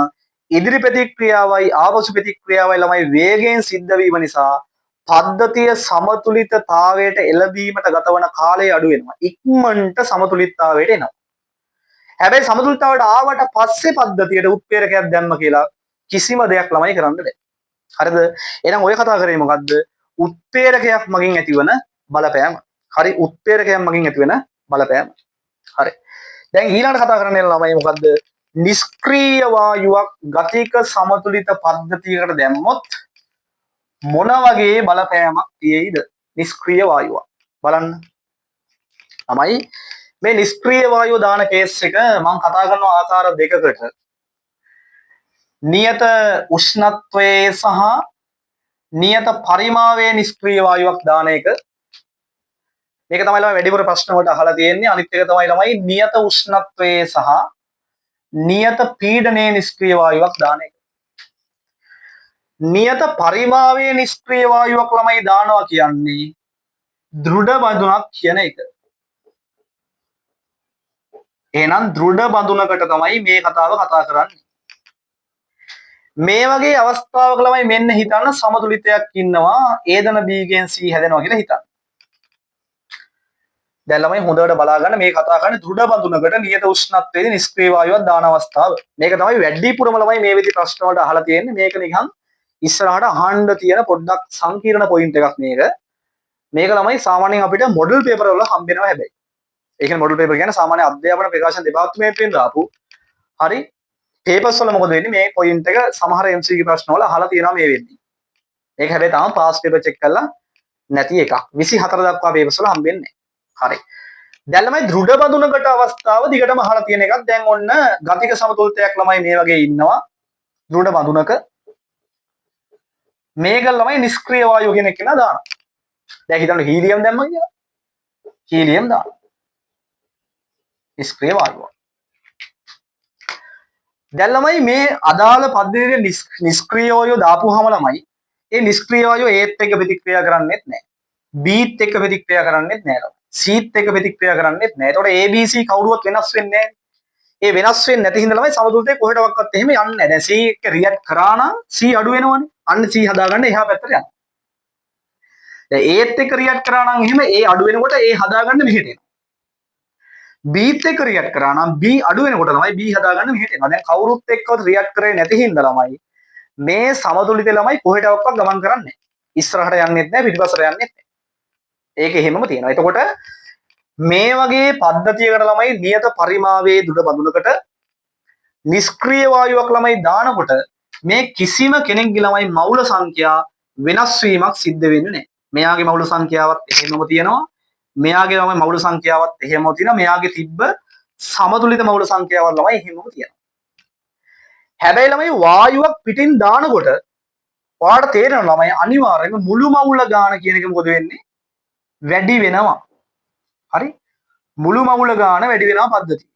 ඉදිරි ප්‍රතික්‍රියාවයි ආපසු ප්‍රතික්‍රියාවයි ළමයි වේගයෙන් සිද්ධ වීම නිසා පද්ධතිය සමතුලිතතාවයට එළඹීමට ගතවන කාලය අඩු වෙනවා. ඉක්මනට සමතුලිතතාවයට එනවා. හැබැයි සමතුලිතතාවයට ආවට පස්සේ පද්ධතියට උත්ප්‍රේරකයක් දැම්ම කියලා කිසිම දෙයක් ළමයි කරන්න බෑ. හරිද? එහෙනම් ඔය කතා කරේ මොකද්ද? උත්ප්‍රේරකයක් මගින් ඇතිවන බලපෑම. හරි උත්ප්‍රේරකයක් මගින් ඇතිවන බලපෑම. හරි. දැන් ඊළඟට කතා කරන්න යන ළමයි මොකද්ද? නිෂ්ක්‍රීය වායුවක් ගතික සමතුලිත පද්ධතියකට දැම්මොත් මොන වගේ බලපෑමක් තියෙයිද? නිෂ්ක්‍රීය වායුවක්. බලන්න. තමයි මේ නිෂ්ක්‍රීය වායුව දාන කේස් එක මම කතා කරන ආකාර දෙකකට නියත උෂ්ණත්වයේ සහ නියත පරිමාවයේ නිෂ්ක්‍රීය වායුවක් දාන එක මේක තමයි ළමයි වැඩිපුර ප්‍රශ්න වලට අහලා තියෙන්නේ. අනිත් එක තමයි ළමයි නියත උෂ්ණත්වයේ සහ නියත පීඩනයේ නිෂ්ක්‍රීය වායුවක් දාන එක. නියත පරිමාවයේ නිෂ්ක්‍රීය වායුවක් ළමයි දානවා කියන්නේ දෘඩ බඳුනක් කියන එක. එහෙනම් දෘඩ බඳුනකට තමයි මේ කතාව කතා කරන්නේ. මේ වගේ අවස්ථාවක ළමයි මෙන්න හිතන්න සමතුලිතයක් ඉන්නවා A ධන B ගෙන් C හැදෙනවා කියලා හිතන්න. දැන් ළමයි හොඳට බලා ගන්න මේ කතා කරන්නේ දෘಢ බඳුනකට නියත උෂ්ණත්වයේදී නිෂ්ක්‍රීය වායුවක් දාන අවස්ථාව. මේක තමයි වැඩිපුරම ළමයි මේ විදි ප්‍රශ්න වලට අහලා තියෙන්නේ. මේක නිකන් ඉස්සරහට අහන්න තියෙන පොඩ්ඩක් සංකීර්ණ පොයින්ට් එකක් මේක. මේක ළමයි සාමාන්‍යයෙන් අපිට මොඩල් පේපර් වල හම්බෙනවා හැබැයි. ඒ කියන්නේ මොඩල් පේපර් කියන්නේ සාමාන්‍ය අධ්‍යාපන ප්‍රකාශන දෙපාර්තමේන්තුවෙන් දාපු. හරි. පේපර්ස් වල මොකද වෙන්නේ මේ පොයින්ට් එක සමහර MCQ ප්‍රශ්න වල අහලා තියෙනවා මේ වෙද්දි. ඒක හැබැයි තාම පාස් පේපර් චෙක් කරලා නැති එකක්. 24 දක්වා පේපර්ස් වල හම්බෙන්නේ නැහැ. හරි. දැන් ළමයි දෘಢ බඳුනකට අවස්ථාව දිගටම අහලා තියෙන එකක්. දැන් ඔන්න ගතික සමතුලිතයක් ළමයි මේ වගේ ඉන්නවා. දෘಢ බඳුනක මේක ළමයි නිෂ්ක්‍රීය වායුව කියන එක නා දානවා. දැන් හිතන්න හීලියම් දැම්ම කියලා. හීලියම් දානවා. නිෂ්ක්‍රීය වායුව. දැන් ළමයි මේ අදාළ පද්ධතියේ නිෂ්ක්‍රීය වායුව දාපුවාම ළමයි ඒ නිෂ්ක්‍රීය වායුව ඒත් එක්ක ප්‍රතික්‍රියා කරන්නේත් නැහැ. බීත් එක්ක ප්‍රතික්‍රියා කරන්නේත් නැහැ. සීත් එක්ක ප්‍රතික්‍රියා කරන්නේත් නැහැ. ඒතකොට ABC කවුරුවත් වෙනස් වෙන්නේ නැහැ. ඒ වෙනස් වෙන්නේ නැති හින්දා ළමයි සමතුලිතේ කොහෙටවත් එහෙම යන්නේ නැහැ. දැන් C එක රියැක්ට් කරා නම් C අඩු වෙනවනේ. අන්න C හදාගන්න එහා පැත්තට යනවා. දැන් ඒත් එක්ක රියැක්ට් කරා නම් එහෙම ඒ අඩු වෙනකොට ඒ හදාගන්න මෙහෙට එනවා. Bත් එක්ක රියැක්ට් කරා නම් B අඩු වෙනකොට තමයි B හදාගන්න මෙහෙට එනවා. දැන් කවුරුත් එක්කවත් රියැක්ට් කරේ නැති හින්දා ළමයි මේ සමතුලිත ළමයි කොහෙටවත් ගමන් කරන්නේ නැහැ. ඉස්සරහට යන්නෙත් නැහැ පිටිපස්සට යන්නෙත් නැහැ. ඒක එහෙමම තියෙනවා. එතකොට මේ වගේ පද්ධතියකට ළමයි නියත පරිමාවයේ දුර බඳුනකට නිෂ්ක්‍රීය වායුවක් ළමයි දානකොට මේ කිසිම කෙනෙක්ගේ ළමයි මවුල සංඛ්‍යා වෙනස් වීමක් සිද්ධ වෙන්නේ නැහැ. මෙයාගේ මවුල සංඛ්‍යාවත් එහෙමම තියෙනවා. මෙයාගේ ළමයි මවුල සංඛ්‍යාවත් එහෙමම තියෙනවා. මෙයාගේ තිබ්බ සමතුලිත මවුල සංඛ්‍යාවත් ළමයි එහෙමම තියෙනවා. හැබැයි ළමයි වායුවක් පිටින් දානකොට ඔයාලට තේරෙනවා ළමයි අනිවාර්යයෙන්ම මුළු මවුල ගාන කියන එක මොකද වෙන්නේ? වැඩි වෙනවා. හරි? මුළු මවුල ගාන වැඩි වෙනවා පද්ධතිය.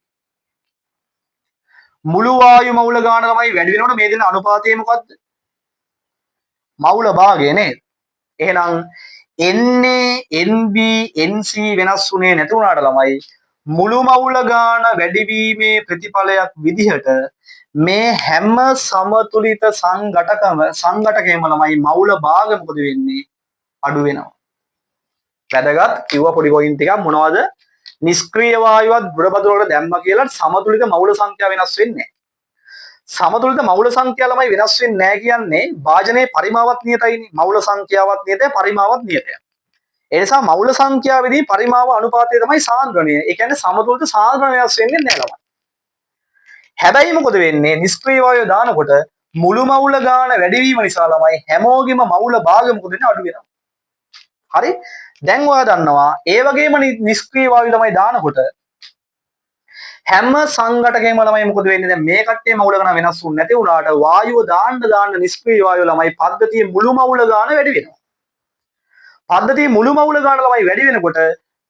මුළු වායු මවුල ගාන ළමයි වැඩි වෙනකොට මේ දෙන අනුපාතය මොකද්ද? මවුල භාගය නේද? එහෙනම් NA NB NC වෙනස් වුණේ නැති වුණාට ළමයි මුළු මවුල ගාන වැඩිවීමේ ප්‍රතිඵලයක් විදිහට මේ හැම සමතුලිත සංඝටකයම ළමයි මවුල භාග මොකද වෙන්නේ? අඩු වෙනවා. වැදගත් කිව්ව පොඩි පොයින්ට් එකක් මොනවද? නිෂ්ක්‍රීය වායුවත් දෘঢ়බඳුනකට දැම්ම කියලා සමතුලිත මවුල සංඛ්‍යාව වෙනස් වෙන්නේ නැහැ. සමතුලිත මවුල සංඛ්‍යාව ළමයි වෙනස් වෙන්නේ නැහැ කියන්නේ වාජනයේ පරිමාවත් නියතයිනේ. මවුල සංඛ්‍යාවත් නියතයි පරිමාවත් නියතයි. ඒ නිසා මවුල සංඛ්‍යාවේදී පරිමාව අනුපාතය තමයි සාන්ද්‍රණය. ඒ කියන්නේ සමතුලිත සාන්ද්‍රණය වෙනස් වෙන්නේ නැහැ ළමයි. හැබැයි මොකද වෙන්නේ? නිෂ්ක්‍රීය වායුව දානකොට මුළු මවුල ගාන වැඩි වීම නිසා ළමයි හැමෝගෙම මවුල භාගය මොකද වෙන්නේ? අඩු වෙනවා. හරි? දැන් ඔයා දන්නවා ඒ වගේම නිෂ්ක්‍රීය වායුව ළමයි දානකොට හැම සංඝටකයකම ළමයි මොකද වෙන්නේ? දැන් මේ කට්ටිය මවුල ගාන වෙනස් වුනේ නැති වුණාට වායුව දාන්න නිෂ්ක්‍රීය වායුව ළමයි පද්ධතියේ මුළු මවුල ගාන වැඩි වෙනවා. පද්ධතියේ මුළු මවුල ගාන ළමයි වැඩි වෙනකොට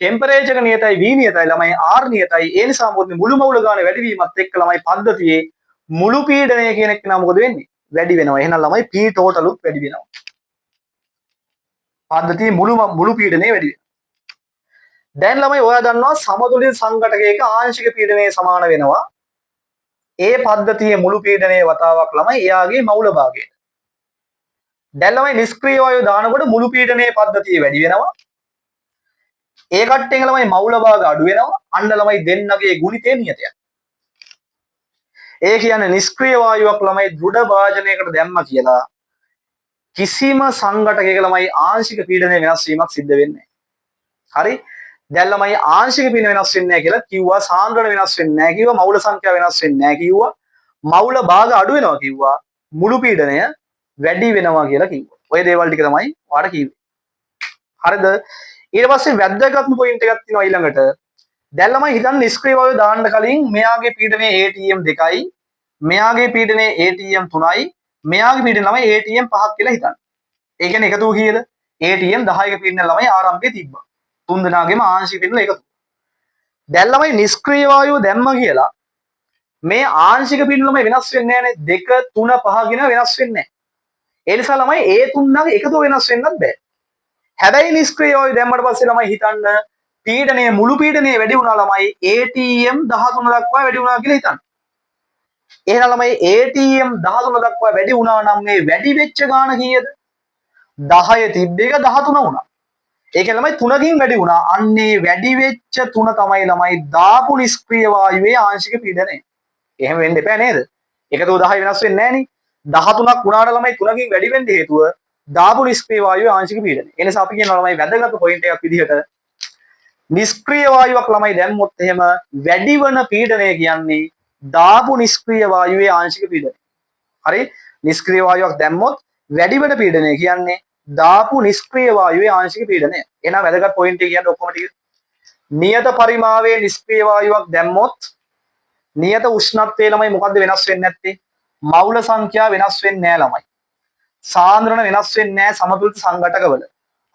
ටෙම්පරේචර් එක නියතයි V නියතයි ළමයි R නියතයි. ඒ නිසා මොකද මුළු මවුල ගාන වැඩි වීමත් එක්ක ළමයි පද්ධතියේ මුළු පීඩනය කියන එක නම් මොකද වෙන්නේ? වැඩි වෙනවා. එහෙනම් ළමයි P total උත් වැඩි වෙනවා. පද්ධතියේ මුළු පීඩනය වැඩි වෙනවා. දැන් ළමයි ඔයා දන්නවා සමතුලිත සංඝටකයක ආංශික පීඩනය සමාන වෙනවා. ඒ පද්ධතියේ මුළු පීඩනයේ වතාවක් ළමයි එයාගේ මවුල භාගයට. දැන් ළමයි නිෂ්ක්‍රීය වායුව දානකොට මුළු පීඩනයේ පද්ධතිය වැඩි වෙනවා. ඒ කට්ටියන් ළමයි මවුල භාග අඩු වෙනවා. අන්න ළමයි දෙන්නගේ ගුණිතේ නියතයක්. ඒ කියන්නේ නිෂ්ක්‍රීය වායුවක් ළමයි දෘಢ වාජනයකට දැම්ම කියලා කිසිම සංඝටකයක ළමයි ආංශික පීඩනය වෙනස් වීමක් සිද්ධ වෙන්නේ නැහැ. හරි? දැන් ළමයි ආංශික පීඩනය වෙනස් වෙන්නේ නැහැ කියලා කිව්වා. සාන්ද්‍රණ වෙනස් වෙන්නේ නැහැ කිව්වා. මවුල සංඛ්‍යාව වෙනස් වෙන්නේ නැහැ කිව්වා. මවුල භාග අඩු වෙනවා කිව්වා. මුළු පීඩනය වැඩි වෙනවා කියලා කිව්වා. ඔය දේවල් ටික තමයි ඔයාලට කිව්වේ. හරිද? ඊට පස්සේ වැදගත්ම පොයින්ට් එකක් තියෙනවා ඊළඟට. දැන් ළමයි හිතන්න නිෂ්ක්‍රීය වායුව දාන්න කලින් මෙයාගේ පීඩනය ATM 2යි, මෙයාගේ පීඩනය ATM 3යි, මෙයාගේ පීඩනය ළමයි ATM 5ක් කියලා හිතන්න. ඒ කියන්නේ එකතු කීයද? ATM 10ක පීඩනය ළමයි ආරම්භයේ තිබ්බා. තුන් දෙනාගේම ආංශික පීඩන එකතු. දැන් ළමයි නිෂ්ක්‍රීය වායුව දැම්ම කියලා මේ ආංශික පීඩන ළමයි වෙනස් වෙන්නේ නැහැනේ. 2 3 5 කියන වෙනස් වෙන්නේ නැහැ. ඒ නිසා ළමයි ඒ තුනගේ එකතු වෙනස් වෙන්නත් බෑ. හැබැයි නිෂ්ක්‍රීය වායුව දැම්මට පස්සේ ළමයි හිතන්න පීඩනය මුළු පීඩනය වැඩි වුණා ළමයි ATM 13 දක්වා වැඩි වුණා කියලා හිතන්න. එහෙනම් ළමයි ATM 13 දක්වා වැඩි වුණා නම් මේ වැඩි වෙච්ච ගාන කීයද? 10 තිබ්බ එක 13 වුණා. ඒකෙන් ළමයි 3කින් වැඩි වුණා. අන්නේ වැඩි වෙච්ච 3 තමයි ළමයි දාපු නිෂ්ක්‍රීය වායුවේ ආංශික පීඩනය. එහෙම වෙන්න එපා නේද? එකතු 10 වෙනස් වෙන්නේ නැහැ නේ. 13ක් වුණාට ළමයි 3කින් වැඩි වෙන්න හේතුව දාපු නිෂ්ක්‍රීය වායුවේ ආංශික පීඩනය. ඒ නිසා අපි කියනවා ළමයි වැදගත් පොයින්ට් එකක් විදිහට නිෂ්ක්‍රීය වායුවක් ළමයි දැම්මොත් එහෙම වැඩිවන පීඩනය කියන්නේ දාපු නිෂ්ක්‍රීය වායුවේ ආංශික පීඩනය. හරි? නිෂ්ක්‍රීය වායුවක් දැම්මොත් වැඩිවන පීඩනය කියන්නේ දාපු නිෂ්ක්‍රීය වායුවේ ආංශික පීඩනය. එහෙනම් වැදගත් පොයින්ට් එක කියන්නේ ඔක්කොම ටික. නියත පරිමාවයේ නිෂ්ක්‍රීය වායුවක් දැම්මොත් නියත උෂ්ණත්වයේ ළමයි මොකද්ද වෙනස් වෙන්නේ නැත්තේ? මවුල සංඛ්‍යාව වෙනස් වෙන්නේ නැහැ ළමයි. සාන්ද්‍රණ වෙනස් වෙන්නේ නැහැ සමතුලිත සංඝටකවල.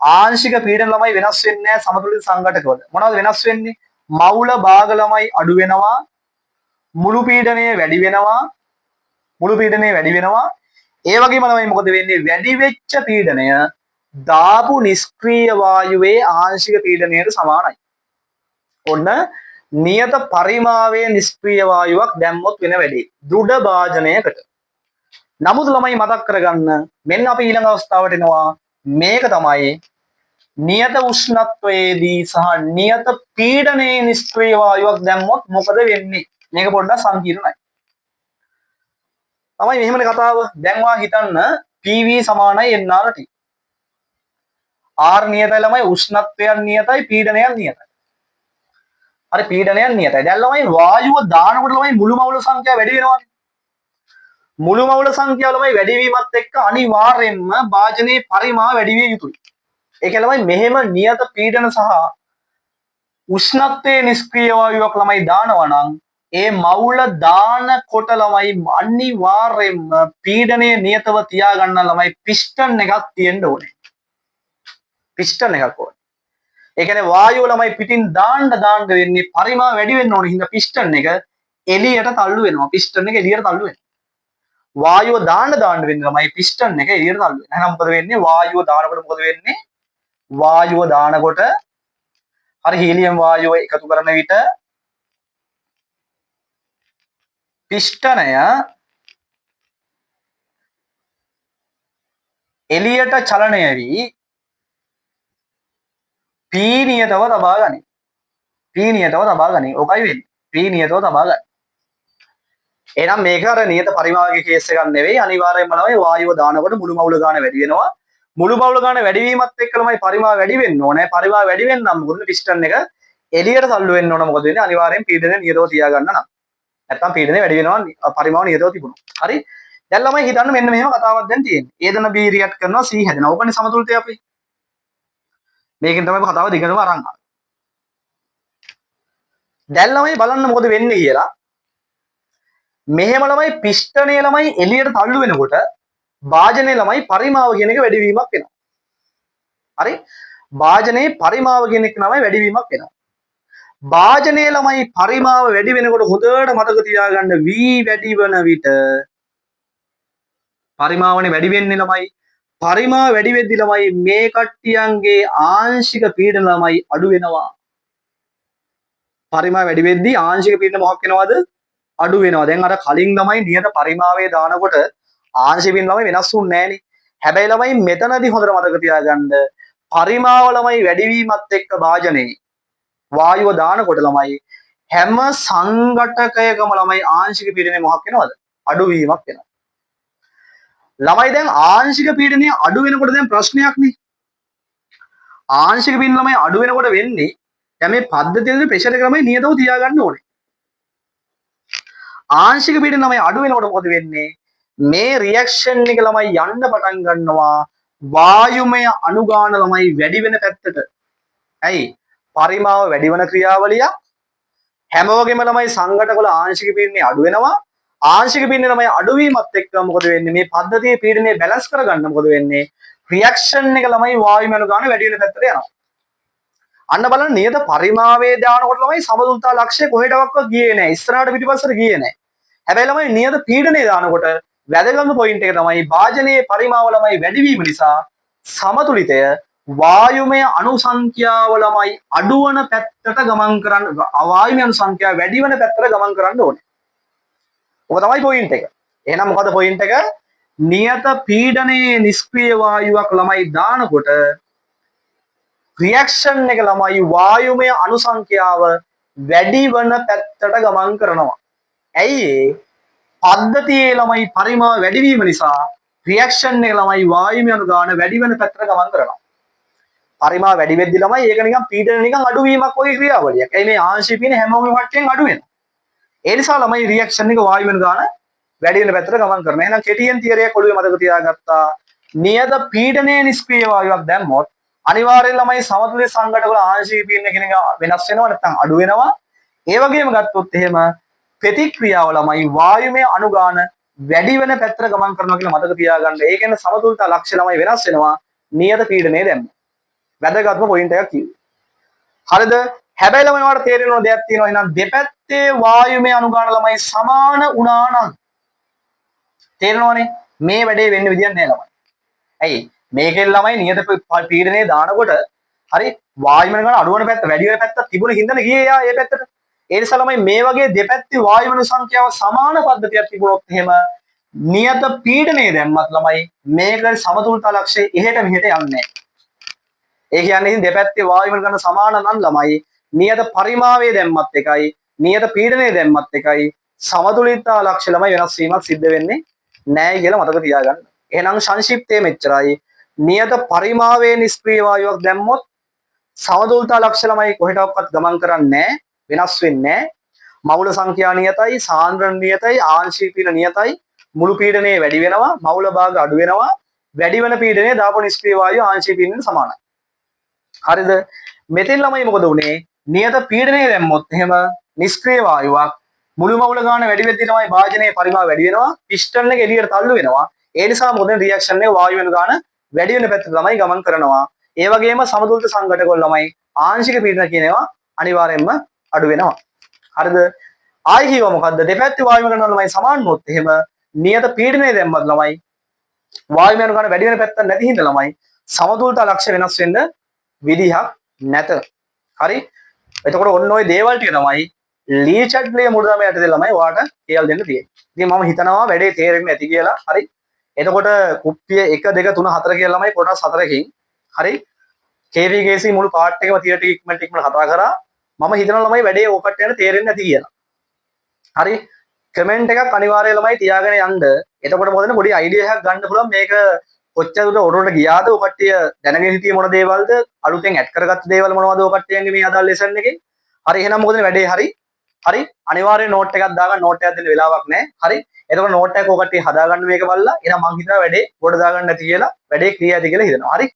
ආංශික පීඩන ළමයි වෙනස් වෙන්නේ නැහැ සමතුලිත සංඝටකවල. මොනවද වෙනස් වෙන්නේ? මවුල භාග ළමයි අඩු වෙනවා. මුළු පීඩනය වැඩි වෙනවා. මුළු පීඩනය වැඩි වෙනවා. ඒ වගේම ළමයි මොකද වෙන්නේ? වැඩි වෙච්ච පීඩනය දාපු නිෂ්ක්‍රීය වායුවේ ආංශික පීඩනයට සමානයි. ඔන්න නියත පරිමාවයේ නිෂ්ක්‍රීය වායුවක් දැම්මොත් වෙන වැඩේ. දෘඩ භාජනයකට. නමුත් ළමයි මතක් කරගන්න මෙන්න අපි ඊළඟ අවස්ථාවට එනවා. මේක තමයි නියත උෂ්ණත්වයේදී සහ නියත පීඩනයේ නිෂ්ක්‍රීය වායුවක් දැම්මොත් මොකද වෙන්නේ? මේක පොඩ්ඩක් සංකීර්ණයි. තමයි මෙහෙමනේ කතාව. දැන් වා හිතන්න PV සමානයි nRT. R නියතයි ළමයි, උෂ්ණත්වයක් නියතයි, පීඩනයක් නියතයි. හරි පීඩනයක් නියතයි. දැන් ළමයි වායුව දානකොට ළමයි මුළු මවුල සංඛ්‍යාව වැඩි වෙනවානේ. මුළු මවුල සංඛ්‍යාව ළමයි වැඩි වීමත් එක්ක අනිවාර්යයෙන්ම භාජනයේ පරිමාව වැඩි විය යුතුයි. ඒක ළමයි මෙහෙම නියත පීඩන සහ උෂ්ණත්වයේ නිෂ්ක්‍රීය වායුවක් ළමයි දානවා නම් ඒ මවුල දානකොට ළමයි අනිවාර්යයෙන්ම පීඩනයේ නියතව තියාගන්න ළමයි පිස්ටන් එකක් තියෙන්න ඕනේ. පිස්ටන් එකක් ඕනේ. ඒ කියන්නේ වායුව ළමයි පිටින් දාන්න වෙන්නේ පරිමාව වැඩි වෙන්න ඕනේ. හින්දා පිස්ටන් එක එළියට තල්ලු වෙනවා. පිස්ටන් එක එළියට තල්ලු වෙනවා. වායුව දාන්න වෙන්නේ ළමයි පිස්ටන් එක එළියට තල්ලු වෙනවා. එහෙනම් මොකද වෙන්නේ? වායුව දානකොට මොකද වෙන්නේ? වායුව දානකොට හරි හීලියම් වායුව එකතු කරන විට පිස්ටනය එළියට චලනය වී P නියතව තබා ගනී. P නියතව තබා ගනී. ඔකයි වෙන්නේ. P නියතව තබා ගනී. එහෙනම් මේක අර නියත පරිමාවකයේ කේස් එකක් නෙවෙයි. අනිවාර්යයෙන්ම ළමයි වායුව දානකොට මුළු මවුල ගාන වැඩි වෙනවා. මුළු මවුල ගාන වැඩි වීමත් එක්ක ළමයි පරිමාව වැඩි වෙන්න ඕනේ. පරිමාව වැඩි වෙන්න නම් මොකද පිස්ටන් එක එළියට තල්ලු වෙන්න ඕන. මොකද වෙන්නේ? අනිවාර්යෙන් පීඩනය නියතව තියාගන්න නම්. නැත්තම් පීඩනය වැඩි වෙනවා පරිමාව නියතව තිබුණා. හරි? දැන් ළමයි හිතන්න මෙන්න මෙහෙම කතාවක් දැන් තියෙන්නේ. A දන B රියැක්ට් කරනවා C හැදෙනවා. ඕකනේ සමතුලිතය අපි. මේකෙන් තමයි කතාව දිගටම අරන් ආවේ. දැන් ළමයි බලන්න මොකද වෙන්නේ කියලා. මෙහෙම ළමයි පිස්ටනයේ ළමයි එළියට තල්ලු වෙනකොට භාජනයේ ළමයි පරිමාව කියන එක වැඩිවීමක් වෙනවා. හරි? භාජනයේ පරිමාව කියන එක තමයි වැඩිවීමක් වෙනවා. භාජනයේ ළමයි පරිමාව වැඩි වෙනකොට හොඳට මතක තියාගන්න V වැඩි වෙන විට පරිමාවනේ වැඩි වෙන්නේ ළමයි. පරිමාව වැඩි වෙද්දි ළමයි මේ කට්ටියන්ගේ ආංශික පීඩන ළමයි අඩු වෙනවා. පරිමාව වැඩි වෙද්දි ආංශික පීඩන මොකක් වෙනවද? අඩු වෙනවා. දැන් අර කලින් ළමයි නියත පරිමාවයේ දානකොට ආංශික පීඩන ළමයි වෙනස් වුන්නේ නැහනේ. හැබැයි ළමයි මෙතනදී හොඳට මතක තියාගන්න පරිමාව ළමයි වැඩි වීමත් එක්ක භාජනයේ වායුව දානකොට ළමයි හැම සංඝටකයකම ළමයි ආංශික පීඩනය මොකක් වෙනවද? අඩු වීමක් වෙනවා. ළමයි දැන් ආංශික පීඩනය අඩු වෙනකොට දැන් ප්‍රශ්නයක් නේ. ආංශික පීඩන ළමයි අඩු වෙනකොට වෙන්නේ දැන් මේ පද්ධතියේ ප්‍රෙෂර් එක ළමයි නියතව තියාගන්න ඕනේ. ආංශික පීඩන ළමයි අඩු වෙනකොට මොකද වෙන්නේ? මේ රියැක්ෂන් එක ළමයි යන්න පටන් ගන්නවා වායුමය අනුගාන ළමයි වැඩි වෙන පැත්තට. ඇයි? පරිමාව වැඩි වෙන ක්‍රියාවලිය හැම වගේම ළමයි සංඝටකවල ආංශික පීඩනය අඩු වෙනවා. ආංශික පීඩනය ළමයි අඩු වීමත් එක්ක මොකද වෙන්නේ? මේ පද්ධතියේ පීඩනය බැලන්ස් කරගන්න මොකද වෙන්නේ? රියැක්ෂන් එක ළමයි වායුමය අනුගාන වැඩි වෙන පැත්තට යනවා. අන්න බලන්න නියත පරිමාවයේ දානකොට ළමයි සමතුලිතතා ලක්ෂ්‍ය කොහෙටවත් ගියේ නැහැ. ඉස්සරහට පිටිපස්සට ගියේ නැහැ. හැබැයි ළමයි නියත පීඩනයේ දානකොට වැදගත්ම පොයින්ට් එක තමයි භාජනයේ පරිමාව ළමයි වැඩි වීම නිසා සමතුලිතය වායුමය අණු සංඛ්‍යාව ළමයි අඩු වන පැත්තට ගමන් කරන්න වායුමය අණු සංඛ්‍යාව වැඩි වෙන පැත්තට ගමන් කරන්න ඕනේ. ඔක තමයි පොයින්ට් එක. එහෙනම් මොකද පොයින්ට් එක? නියත පීඩනයේ නිෂ්ක්‍රීය වායුවක් ළමයි දානකොට රියැක්ෂන් එක ළමයි වායුමය අණු සංඛ්‍යාව වැඩි වන පැත්තට ගමන් කරනවා. ඇයි ඒ? පද්ධතියේ ළමයි පරිමාව වැඩි වීම නිසා රියැක්ෂන් එක ළමයි වායුමය අණු ගාන වැඩි වෙන පැත්තට ගමන් කරනවා. පරිමාව වැඩි වෙද්දි ළමයි ඒක නිකන් පීඩන නිකන් අඩු වීමක් වගේ ක්‍රියාවලියක්. ඒ මේ ආංශික පීඩන හැමෝම වටෙන් අඩු වෙනවා. ඒ නිසා ළමයි රියැක්ෂන් එක වායුමය අණු ගාන වැඩි වෙන පැත්තට ගමන් කරනවා. එහෙනම් කෙටියෙන් තියරි එක ඔළුවේ මතක තියාගත්තා. නියත පීඩනයේ නිෂ්ක්‍රීය වායුවක් දැම්මොත් අනිවාර්යෙන් ළමයි සමතුලිත සංඝටක වල ආංශික පීඩන කියන එක වෙනස් වෙනවා නැත්නම් අඩු වෙනවා. ඒ වගේම ගත්තොත් එහෙම ප්‍රතික්‍රියාව ළමයි වායුමය අණු ගාන වැඩි වෙන පැත්තට ගමන් කරනවා කියලා මතක තියාගන්න. ඒ කියන්නේ සමතුලිත ලක්ෂ්‍ය ළමයි වෙනස් වෙනවා නියත පීඩනයේ දැම්මොත්. වැදගත්ම පොයින්ට් එකක් කිව්වා. හරිද? හැබැයි ළමයි ඔයාලට තේරෙන ඕන දෙයක් තියෙනවා. එහෙනම් දෙපැත්තේ වායුමය අණු ගාන ළමයි සමාන වුණා නම් තේරෙනවනේ මේ වැඩේ වෙන්න විදියක් නෑ ළමයි. ඇයි? මේකෙන් ළමයි නියත පීඩනයේ දානකොට හරි වායුමය ගාන අඩු වෙන පැත්ත වැඩි වෙන පැත්තක් තිබුණ හින්දානේ ගියේ යා ඒ පැත්තට. ඒ නිසා ළමයි මේ වගේ දෙපැත්තේ වායුමය සංඛ්‍යාව සමාන පද්ධතියක් තිබුණොත් එහෙම නියත පීඩනයේ දැම්මත් ළමයි මේක සමතුලිත ලක්ෂ්‍යය එහෙට මෙහෙට යන්නේ නැහැ. ඒ කියන්නේ ඉතින් දෙපැත්තේ වායුමය ගාන සමාන නම් ළමයි නියත පරිමාවයේ දැම්මත් එකයි නියත පීඩනයේ දැම්මත් එකයි සමතුලිත ලක්ෂ්‍ය ළමයි වෙනස් වීමක් සිද්ධ වෙන්නේ නැහැ කියලා මතක තියාගන්න. එහෙනම් සංක්ෂිප්තයේ මෙච්චරයි. නියත පරිමාවයේ නිෂ්ක්‍රීය වායුවක් දැම්මොත් සමතුලිත ලක්ෂ්‍ය ළමයි කොහෙටවත් ගමන් කරන්නේ නැහැ. වෙනස් වෙන්නේ නැහැ. මවුල සංඛ්‍යා නියතයි, සාන්ද්‍රණ නියතයි, ආංශික පීඩන නියතයි. මුළු පීඩනයේ වැඩි වෙනවා, මවුල භාග අඩු වෙනවා. වැඩි වෙන පීඩනයේ දාපු නිෂ්ක්‍රීය වායුව ආංශික පීඩනයට සමානයි. හරිද? මෙතෙන් ළමයි මොකද උනේ? නියත පීඩනයේ දැම්මොත් එහෙම නිෂ්ක්‍රීය වායුවක් මුළු මවුල ගාන වැඩි වෙද්දී තමයි භාජනයේ පරිමාව වැඩි වෙනවා. පිස්ටන් එක එළියට තල්ලු වෙනවා. ඒ නිසා මොකද රියැක්ෂන් එක වායු වෙන ගාන වැඩි වෙන පැත්තට ළමයි ගමන් කරනවා. ඒ වගේම සමතුලිත සංඝටක වල ළමයි ආංශික පීඩන කියන ඒවා අනිවාර්යයෙන්ම අඩු වෙනවා. හරිද? ආයි කියව මොකද්ද? දෙපැත්තේ වායු වෙන ගාන ළමයි සමාන වොත් එහෙම නියත පීඩනයේ දැම්මත් ළමයි වායු වෙන ගාන වැඩි වෙන පැත්තට නැති හින්දා ළමයි සමතුලිත ලක්ෂ්‍ය වෙනස් වෙන්න විදිහක් නැත. හරි? එතකොට ඔන්න ඔය දේවල් ටික තමයි ලී චැට්ලිය මුල්දම යටතේ ළමයි ඔයාලට කියලා දෙන්න තියෙන්නේ. ඉතින් මම හිතනවා වැඩේ තේරෙන්නේ නැති කියලා. හරි? එතකොට කුප්පිය 1 2 3 4 කියලා ළමයි කොටස් 4කින් හරි? KVKC මුළු පාර්ට් එකම තියරටි ඉක්මනට කතා කරා. මම හිතනවා ළමයි වැඩේ ඕකට යන තේරෙන්නේ නැති කියලා. හරි? කමෙන්ට් එකක් අනිවාර්යයෙන් ළමයි තියාගෙන යන්න. එතකොට මොකද පොඩි අයිඩියා එකක් ගන්න පුළුවන් මේක කොච්චර දුරට ඔරොට ගියාද ඔය කට්ටිය දැනගෙන හිටියේ මොන දේවල්ද අලුතෙන් ඇඩ් කරගත්ත දේවල් මොනවද ඔය කට්ටියන්ගේ මේ අදාළ ලෙසන් එකේ. හරි එහෙනම් මොකද වැඩේ හරි හරි අනිවාර්යෙන් නෝට් එකක් දාගන්න නෝට් එකක් දෙන්න වෙලාවක් නැහැ. හරි එතකොට නෝට් එකක් ඔය කට්ටිය හදාගන්න මේක බලලා එහෙනම් මං හිතනවා වැඩේ ගොඩ දාගන්න නැති කියලා වැඩේ ක්‍රියාදී කියලා හිතනවා. හරි